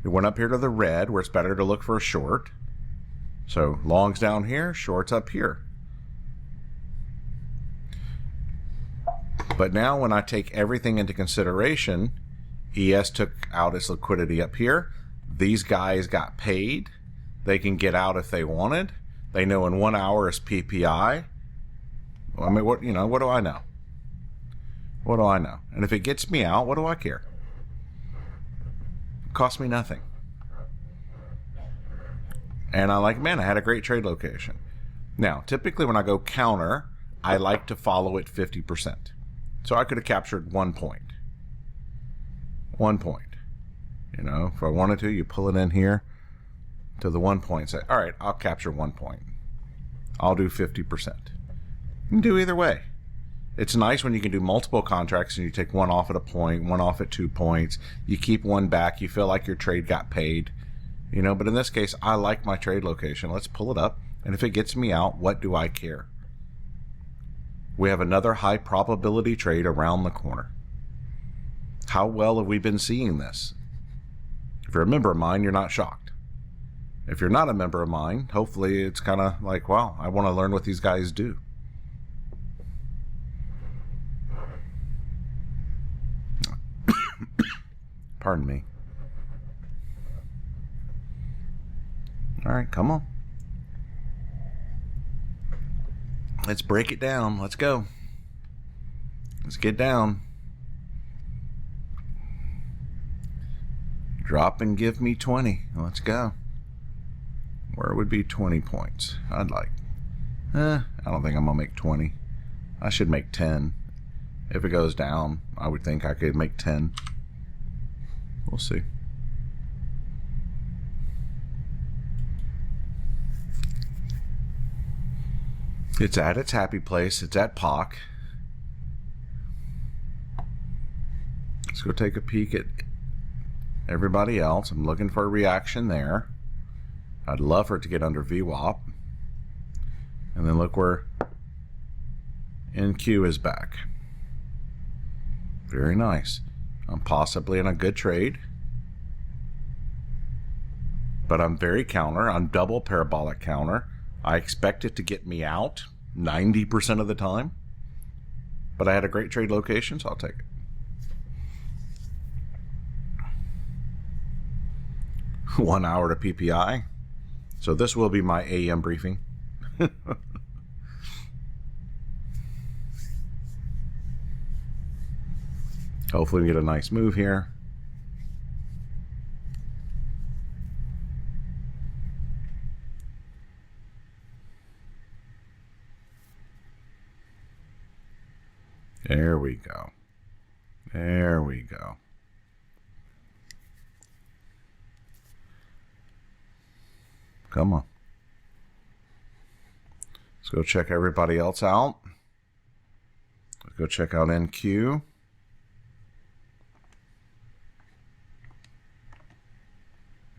It went up here to the red, where it's better to look for a short. So longs down here, shorts up here. But now when I take everything into consideration, ES took out its liquidity up here. These guys got paid. They can get out if they wanted. They know in 1 hour is PPI. I mean, what do I know? What do I know? And if it gets me out, what do I care? It costs me nothing. And I had a great trade location. Now, typically when I go counter, I like to follow it 50%. So I could have captured 1 point. 1 point. If I wanted to, you pull it in here to the 1 point. Say, all right, I'll capture 1 point. I'll do 50%. You can do either way. It's nice when you can do multiple contracts and you take one off at a point, one off at 2 points. You keep one back. You feel like your trade got paid. But in this case, I like my trade location. Let's pull it up. And if it gets me out, what do I care? We have another high probability trade around the corner. How well have we been seeing this? If you're a member of mine, you're not shocked. If you're not a member of mine, hopefully it's kind of like, wow, I want to learn what these guys do. Pardon me. All right, come on. Let's break it down. Let's go. Let's get down. Drop and give me 20. Let's go. Where would be 20 points? I'd like. I don't think I'm going to make 20. I should make 10. If it goes down, I would think I could make 10. We'll see. It's at its happy place. It's at POC. Let's go take a peek at everybody else. I'm looking for a reaction there. I'd love for it to get under VWAP. And then look where NQ is back. Very nice. I'm possibly in a good trade. But I'm very counter. I'm double parabolic counter. I expect it to get me out 90% of the time. But I had a great trade location, so I'll take it. 1 hour to PPI. So this will be my AM briefing. Hopefully we get a nice move here. There we go. There we go. Come on. Let's go check everybody else out. Let's go check out NQ.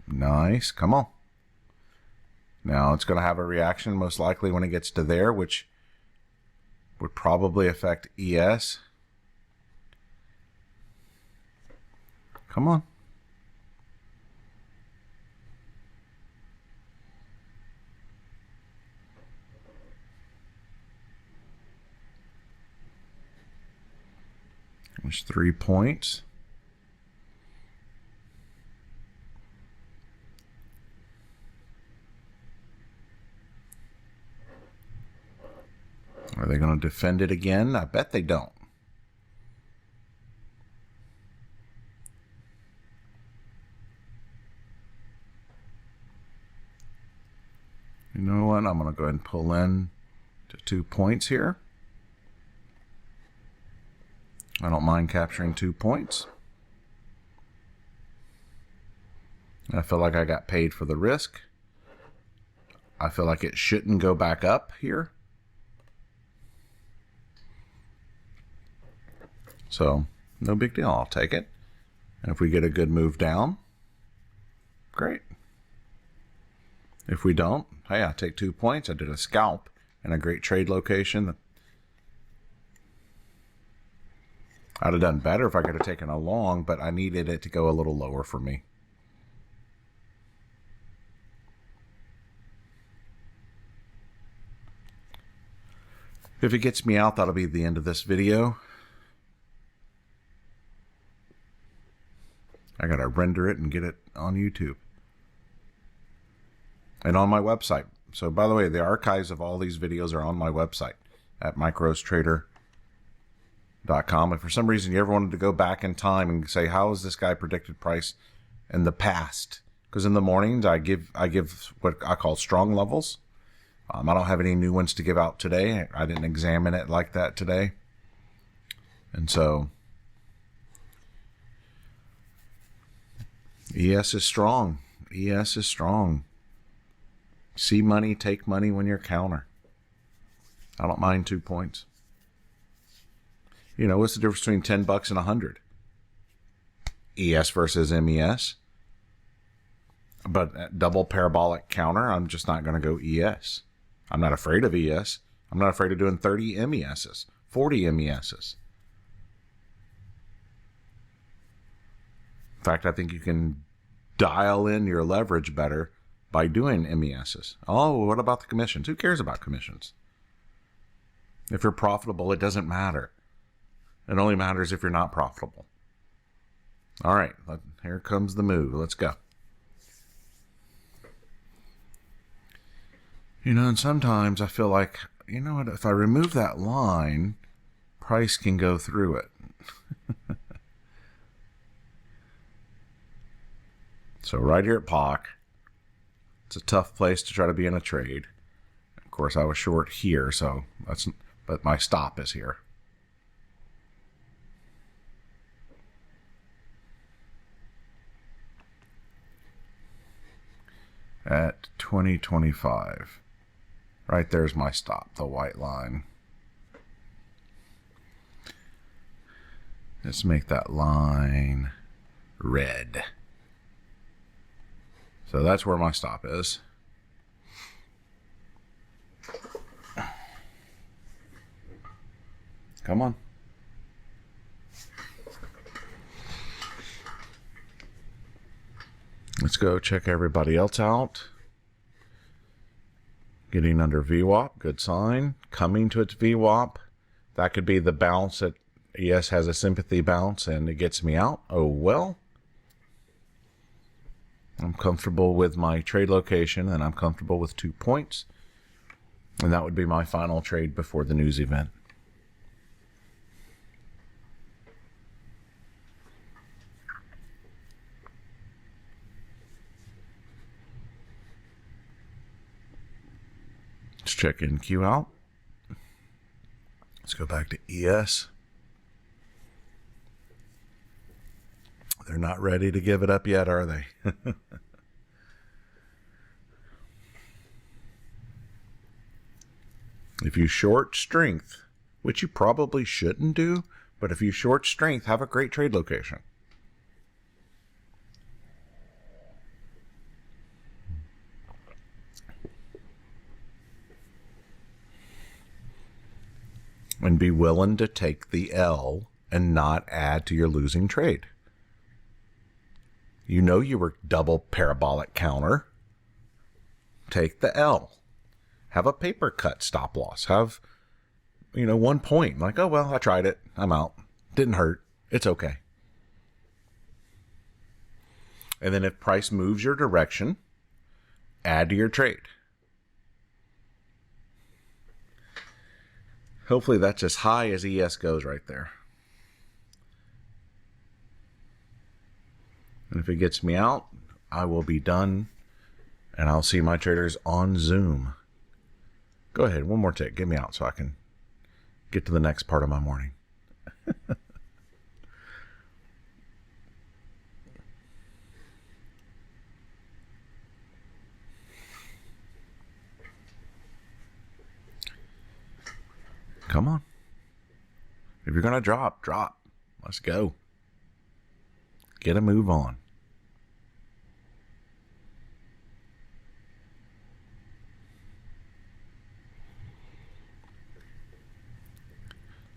Nice. Come on. Now it's going to have a reaction most likely when it gets to there, which would probably affect ES. Come on. There's 3 points. Are they going to defend it again? I bet they don't. You know what? I'm going to go ahead and pull in to 2 points here. I don't mind capturing 2 points. I feel like I got paid for the risk. I feel like it shouldn't go back up here. So, no big deal. I'll take it. And if we get a good move down, great. If we don't, hey, I take 2 points. I did a scalp and a great trade location. I'd have done better if I could have taken a long, but I needed it to go a little lower for me. If it gets me out, that'll be the end of this video. I gotta render it and get it on YouTube. And on my website. So by the way, the archives of all these videos are on my website at microstrader.com. If for some reason you ever wanted to go back in time and say, how has this guy predicted price in the past? Because in the mornings I give what I call strong levels. I don't have any new ones to give out today. I didn't examine it like that today. And so ES is strong. ES is strong. See money, take money when you're counter. I don't mind 2 points. You know, what's the difference between $10 and 100? ES versus MES. But double parabolic counter, I'm just not going to go ES. I'm not afraid of ES. I'm not afraid of doing 30 MESs, 40 MESs. In fact, I think you can dial in your leverage better by doing MESs. Oh, what about the commissions? Who cares about commissions? If you're profitable, it doesn't matter. It only matters if you're not profitable. All right, here comes the move. Let's go. You know, and sometimes I feel like, you know what, if I remove that line, price can go through it. So right here at POC, it's a tough place to try to be in a trade. Of course, I was short here, so but my stop is here. At 2025. Right there's my stop, the white line. Let's make that line red. So that's where my stop is. Come on. Let's go check everybody else out. Getting under VWAP, good sign. Coming to its VWAP. That could be the bounce that ES has a sympathy bounce and it gets me out. Oh well. I'm comfortable with my trade location and I'm comfortable with 2 points. And that would be my final trade before the news event. Let's check NQ out. Let's go back to ES. They're not ready to give it up yet, are they? If you short strength, which you probably shouldn't do, but if you short strength, have a great trade location. And be willing to take the L and not add to your losing trade. You know you were double parabolic counter. Take the L. Have a paper cut stop loss. Have, 1 point. Like, oh, well, I tried it. I'm out. Didn't hurt. It's okay. And then if price moves your direction, add to your trade. Hopefully that's as high as ES goes right there. And if it gets me out, I will be done. And I'll see my traders on Zoom. Go ahead, one more tick. Get me out so I can get to the next part of my morning. Come on. If you're going to drop, drop. Let's go. Get a move on.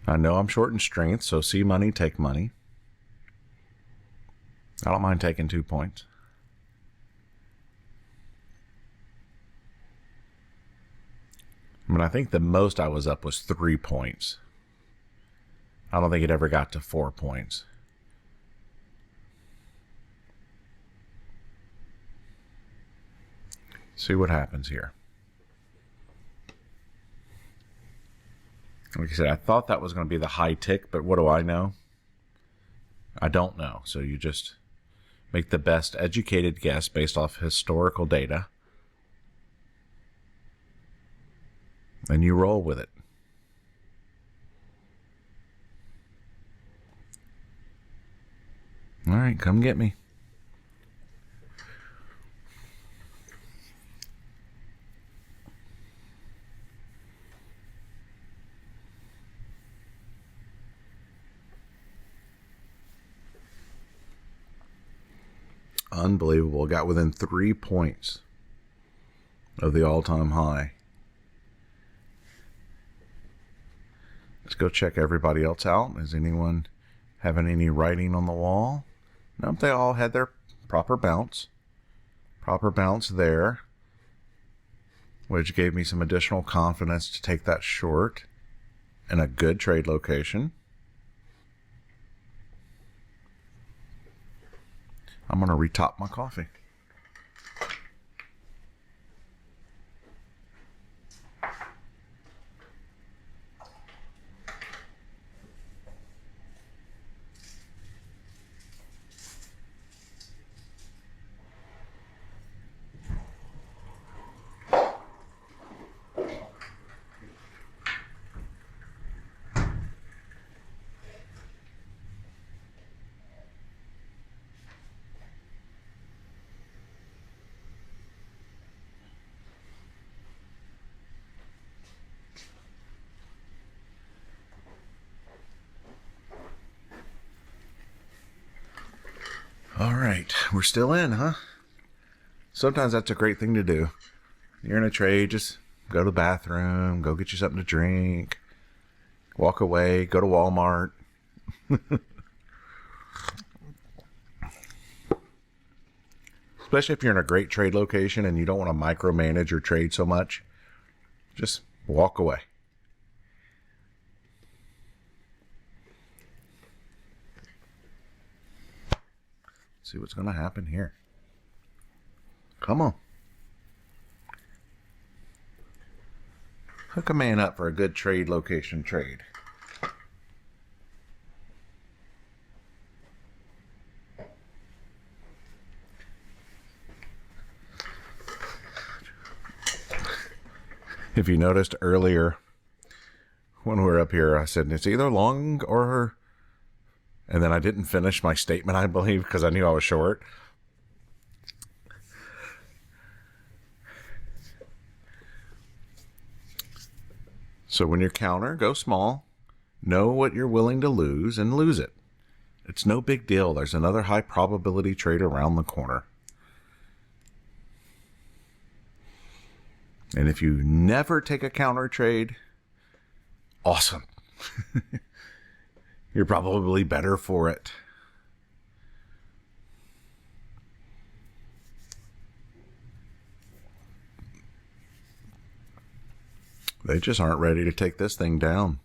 I know I'm short in strength, so see money, take money. I don't mind taking 2 points. I mean, I think the most I was up was 3 points. I don't think it ever got to 4 points. See what happens here. Like I said, I thought that was going to be the high tick, but what do I know? I don't know. So you just make the best educated guess based off historical data. And you roll with it. All right, come get me. Unbelievable. Got within 3 points of the all-time high. Let's go check everybody else out. Is anyone having any writing on the wall? Nope, they all had their proper bounce. Proper bounce there, which gave me some additional confidence to take that short in a good trade location. I'm going to retop my coffee. All right, we're still in, huh? Sometimes that's a great thing to do. You're in a trade, just go to the bathroom, go get you something to drink, walk away, go to Walmart. Especially if you're in a great trade location and you don't want to micromanage your trade so much, just walk away. See what's going to happen here. Come on. Hook a man up for a good trade location trade. If you noticed earlier when we were up here, I said it's either long or... And then I didn't finish my statement, I believe, because I knew I was short. So when you counter, go small. Know what you're willing to lose and lose it. It's no big deal. There's another high probability trade around the corner. And if you never take a counter trade, awesome. You're probably better for it. They just aren't ready to take this thing down.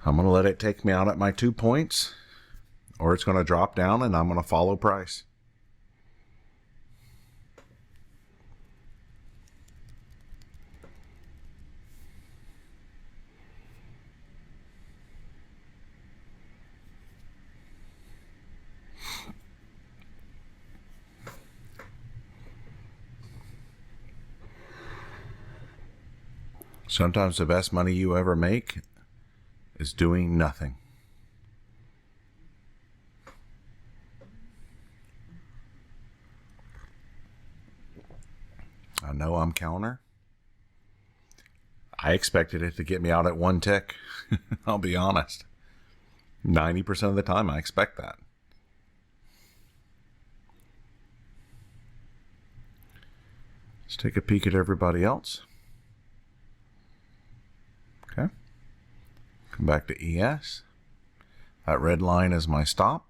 I'm going to let it take me out at my 2 points, or it's going to drop down and I'm going to follow price. Sometimes the best money you ever make is doing nothing. I know I'm counter. I expected it to get me out at 1 tick. I'll be honest. 90% of the time I expect that. Let's take a peek at everybody else. Okay. Come back to ES. That red line is my stop.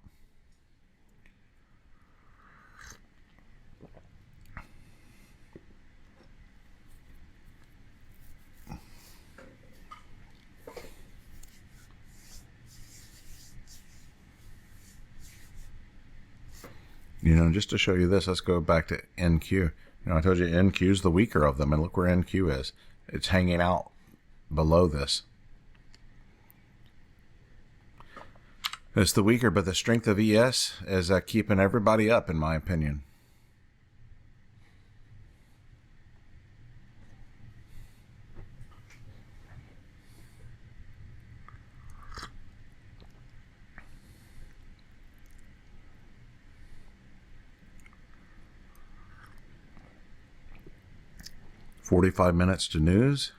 You know, just to show you this, let's go back to NQ. You know, I told you NQ is the weaker of them, and look where NQ is. It's hanging out below this. It's the weaker, but the strength of ES is keeping everybody up, in my opinion. "45 minutes to news."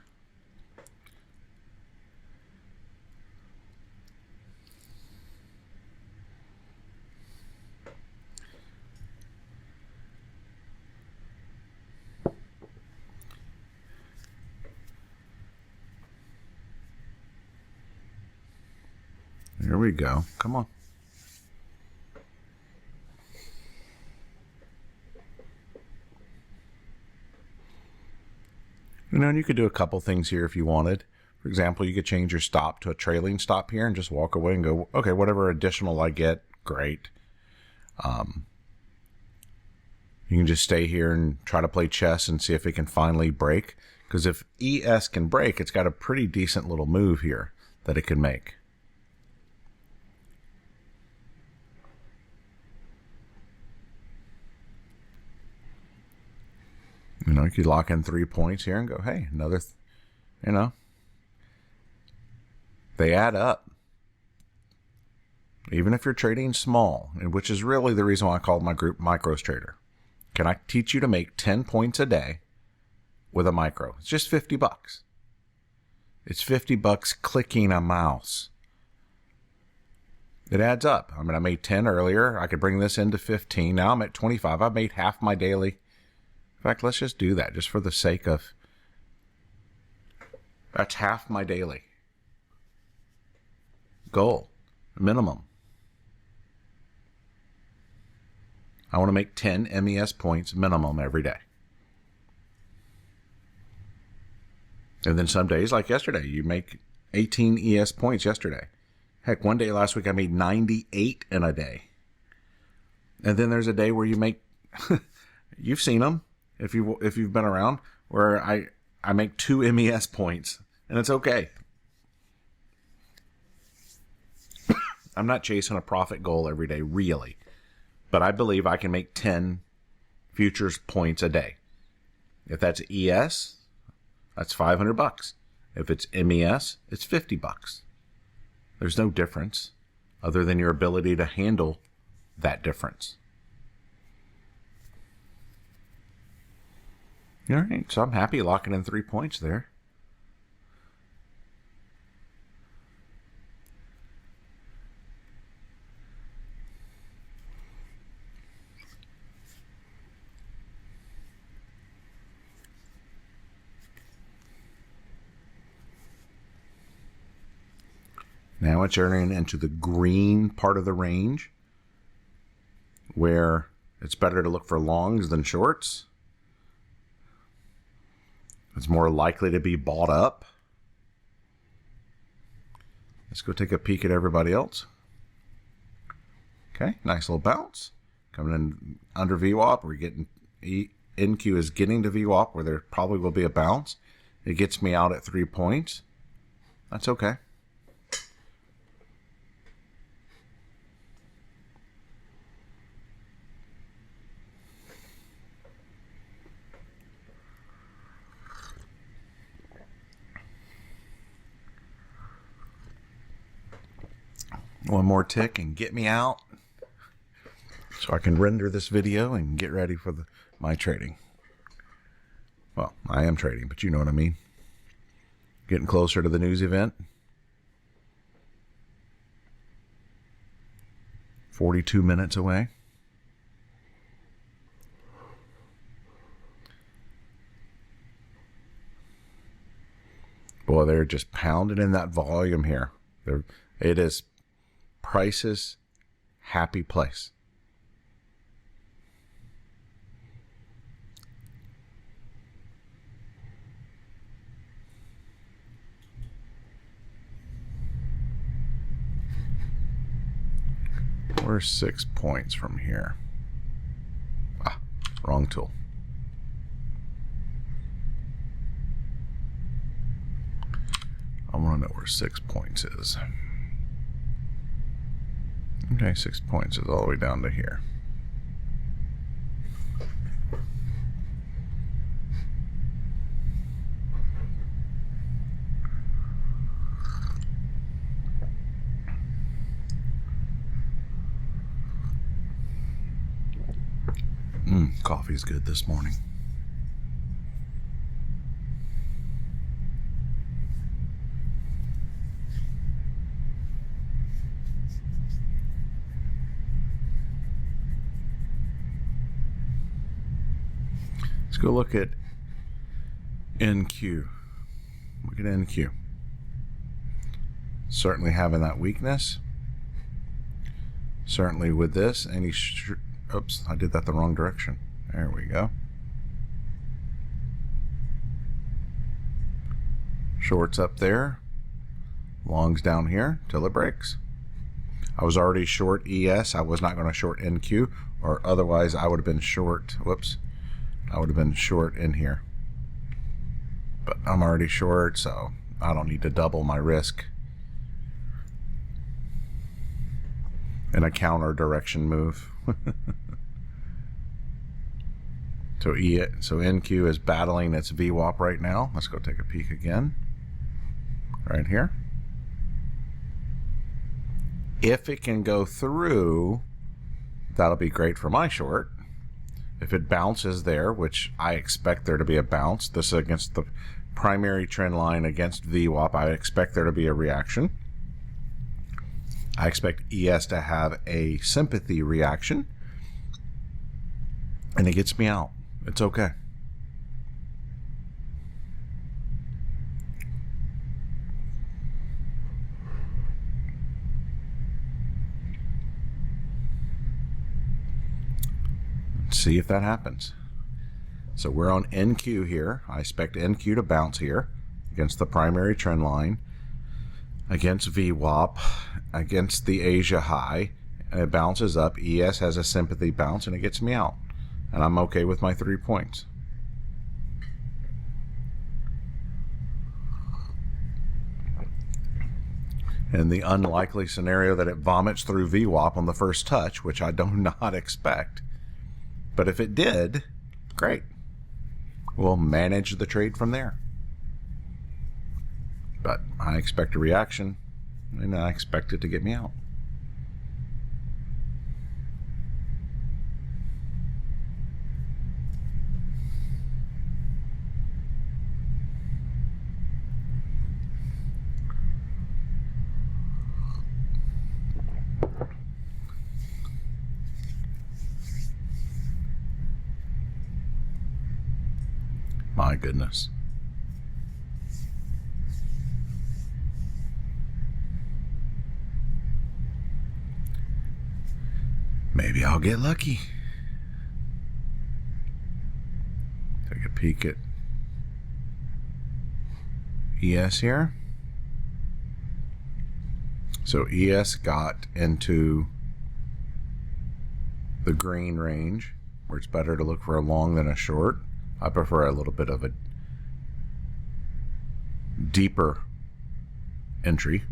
Here we go. Come on. You know, and you could do a couple things here if you wanted. For example, you could change your stop to a trailing stop here and just walk away and go, okay, whatever additional I get, great. You can just stay here and try to play chess and see if it can finally break. Because if ES can break, it's got a pretty decent little move here that it can make. You know, you could lock in 3 points here and go, hey, another, you know, they add up. Even if you're trading small, which is really the reason why I called my group Micros Trader. Can I teach you to make 10 points a day with a micro? It's just 50 bucks. It's 50 bucks clicking a mouse. It adds up. I mean, I made 10 earlier. I could bring this into 15. Now I'm at 25. I've made half my daily. In fact, let's just do that just for the sake of, that's half my daily goal, minimum. I want to make 10 MES points minimum every day. And then some days, like yesterday, you make 18 ES points yesterday. Heck, one day last week I made 98 in a day. And then there's a day where you make, you've seen them if you've been around, where I make 2 MES points, and it's okay. I'm not chasing a profit goal every day, really. But I believe I can make 10 futures points a day. If that's ES, that's 500 bucks. If it's MES, it's 50 bucks. There's no difference other than your ability to handle that difference. All right, so I'm happy locking in 3 points there. Now it's entering into the green part of the range, where it's better to look for longs than shorts. It's more likely to be bought up. Let's go take a peek at everybody else. Okay, nice little bounce. Coming in under VWAP, we're getting, NQ is getting to VWAP, where there probably will be a bounce. It gets me out at 3 points. That's okay. One more tick and get me out, so I can render this video and get ready for my trading. Well, I am trading, but you know what I mean. Getting closer to the news event. 42 minutes away. Boy, they're just pounding in that volume here. It is price's happy place. We're 6 points from here. Ah, wrong tool. I want to know where 6 points is. Okay, 6 points is all the way down to here. Coffee's good this morning. Let's go look at NQ. Look at NQ. Certainly having that weakness. Certainly with this, oops, I did that the wrong direction. There we go. Shorts up there. Longs down here till it breaks. I was already short ES. I was not going to short NQ, or otherwise I would have been short. Whoops. I would have been short in here. But I'm already short, so I don't need to double my risk in a counter direction move. So NQ is battling its VWAP right now. Let's go take a peek again. Right here. If it can go through, that'll be great for my short. If it bounces there, which I expect there to be a bounce, this is against the primary trend line against VWAP, I expect there to be a reaction. I expect ES to have a sympathy reaction, and it gets me out. It's okay. Let's see if that happens. So we're on NQ here. I expect NQ to bounce here against the primary trend line, against VWAP, against the Asia high, and it bounces up. ES has a sympathy bounce, and it gets me out. And I'm okay with my 3 points. In the unlikely scenario that it vomits through VWAP on the first touch, which I do not expect, but if it did, great. We'll manage the trade from there. But I expect a reaction, and I expect it to get me out. My goodness. Maybe I'll get lucky. Take a peek at ES here. So ES got into the green range, where it's better to look for a long than a short. I prefer a little bit of a deeper entry.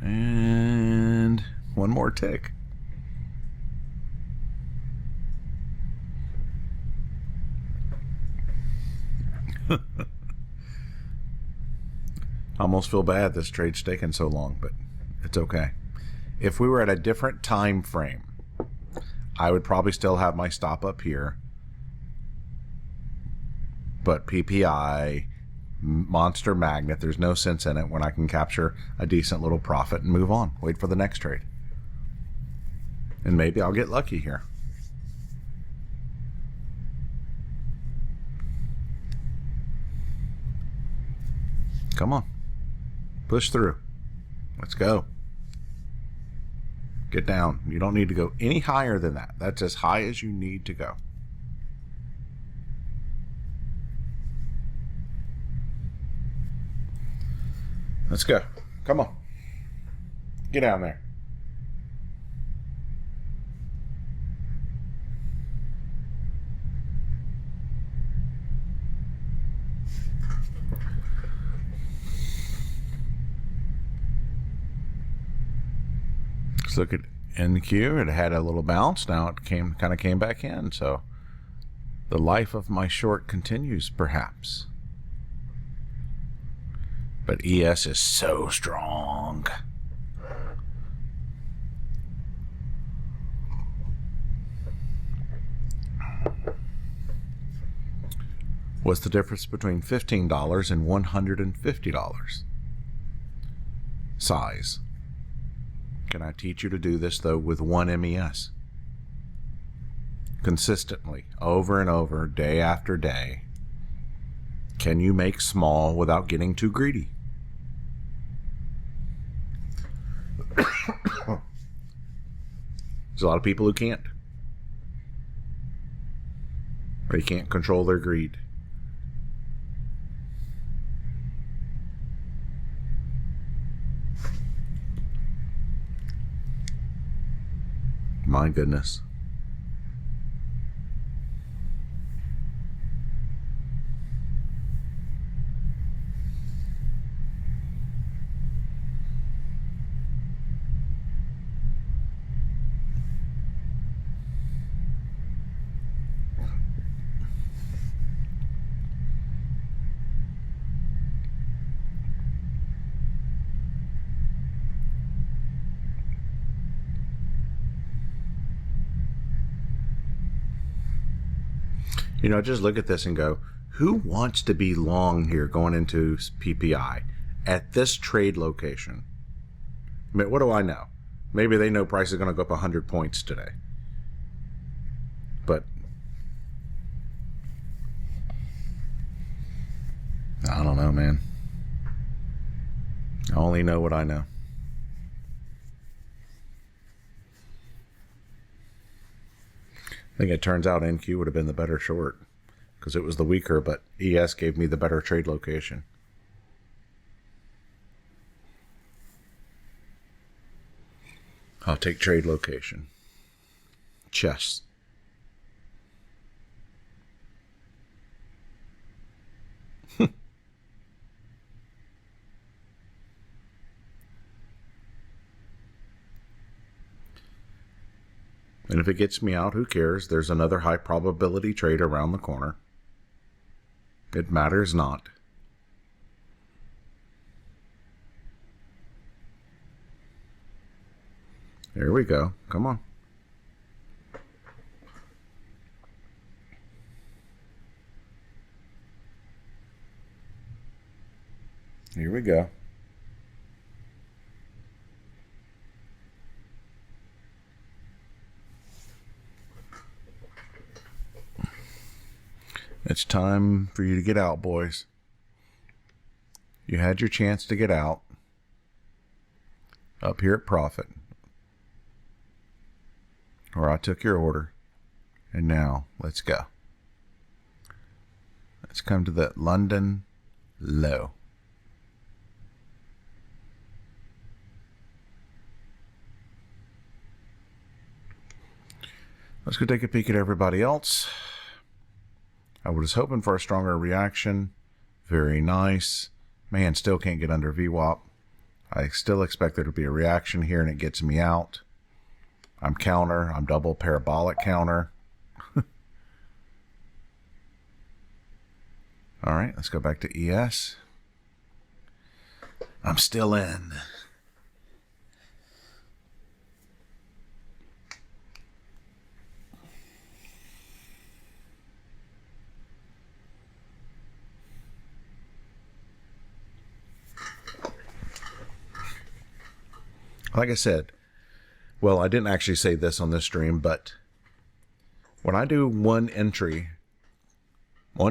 And one more tick. I almost feel bad this trade's taking so long, but it's okay. If we were at a different time frame, I would probably still have my stop up here. But PPI, monster magnet, there's no sense in it when I can capture a decent little profit and move on. Wait for the next trade. And maybe I'll get lucky here. Come on. Push through. Let's go. Get down. You don't need to go any higher than that. That's as high as you need to go. Let's go. Come on. Get down there. Let's look at NQ. It had a little bounce. Now it kind of came back in. So the life of my short continues, perhaps. But ES is so strong. What's the difference between $15 and $150? Size. Can I teach you to do this, though, with one MES? Consistently, over and over, day after day. Can you make small without getting too greedy? There's a lot of people who can't. They can't control their greed. My goodness. You know, just look at this and go, who wants to be long here going into PPI at this trade location? I mean, what do I know? Maybe they know price is going to go up 100 points today. But I don't know, man. I only know what I know. I think it turns out NQ would have been the better short because it was the weaker, but ES gave me the better trade location. I'll take trade location. Chess. And if it gets me out, who cares? There's another high probability trade around the corner. It matters not. There we go. Come on. Here we go. It's time for you to get out, boys. You had your chance to get out. Up here at Profit. Or I took your order. And now, let's go. Let's come to the London low. Let's go take a peek at everybody else. I was hoping for a stronger reaction. Very nice. Man, still can't get under VWAP. I still expect there to be a reaction here and it gets me out. I'm counter. I'm double parabolic counter. All right, let's go back to ES. I'm still in. Like I said, well, I didn't actually say this on this stream, but when I do one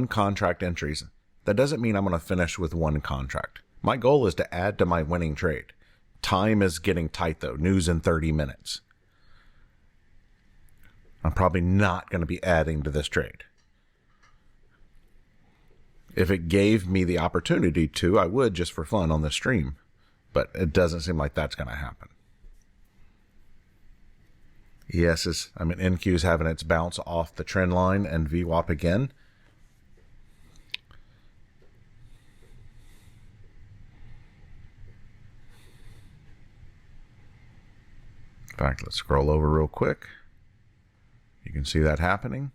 contract entries, that doesn't mean I'm going to finish with one contract. My goal is to add to my winning trade. Time is getting tight though. News in 30 minutes. I'm probably not going to be adding to this trade. If it gave me the opportunity to, I would just for fun on the stream. But it doesn't seem like that's going to happen. NQ is having its bounce off the trend line and VWAP again. In fact, let's scroll over real quick. You can see that happening.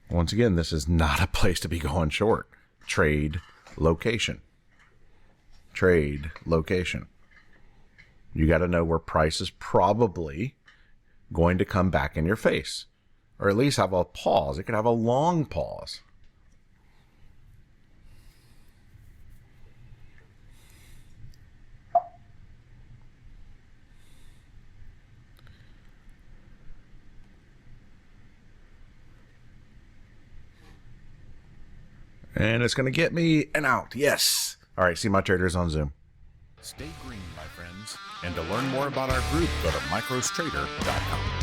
Once again, this is not a place to be going short. Trade location. Trade location. You got to know where price is probably going to come back in your face, or at least have a pause. It could have a long pause. And it's going to get me an out. Yes. All right. See my traders on Zoom. Stay green, my friends. And to learn more about our group, go to microstrader.com.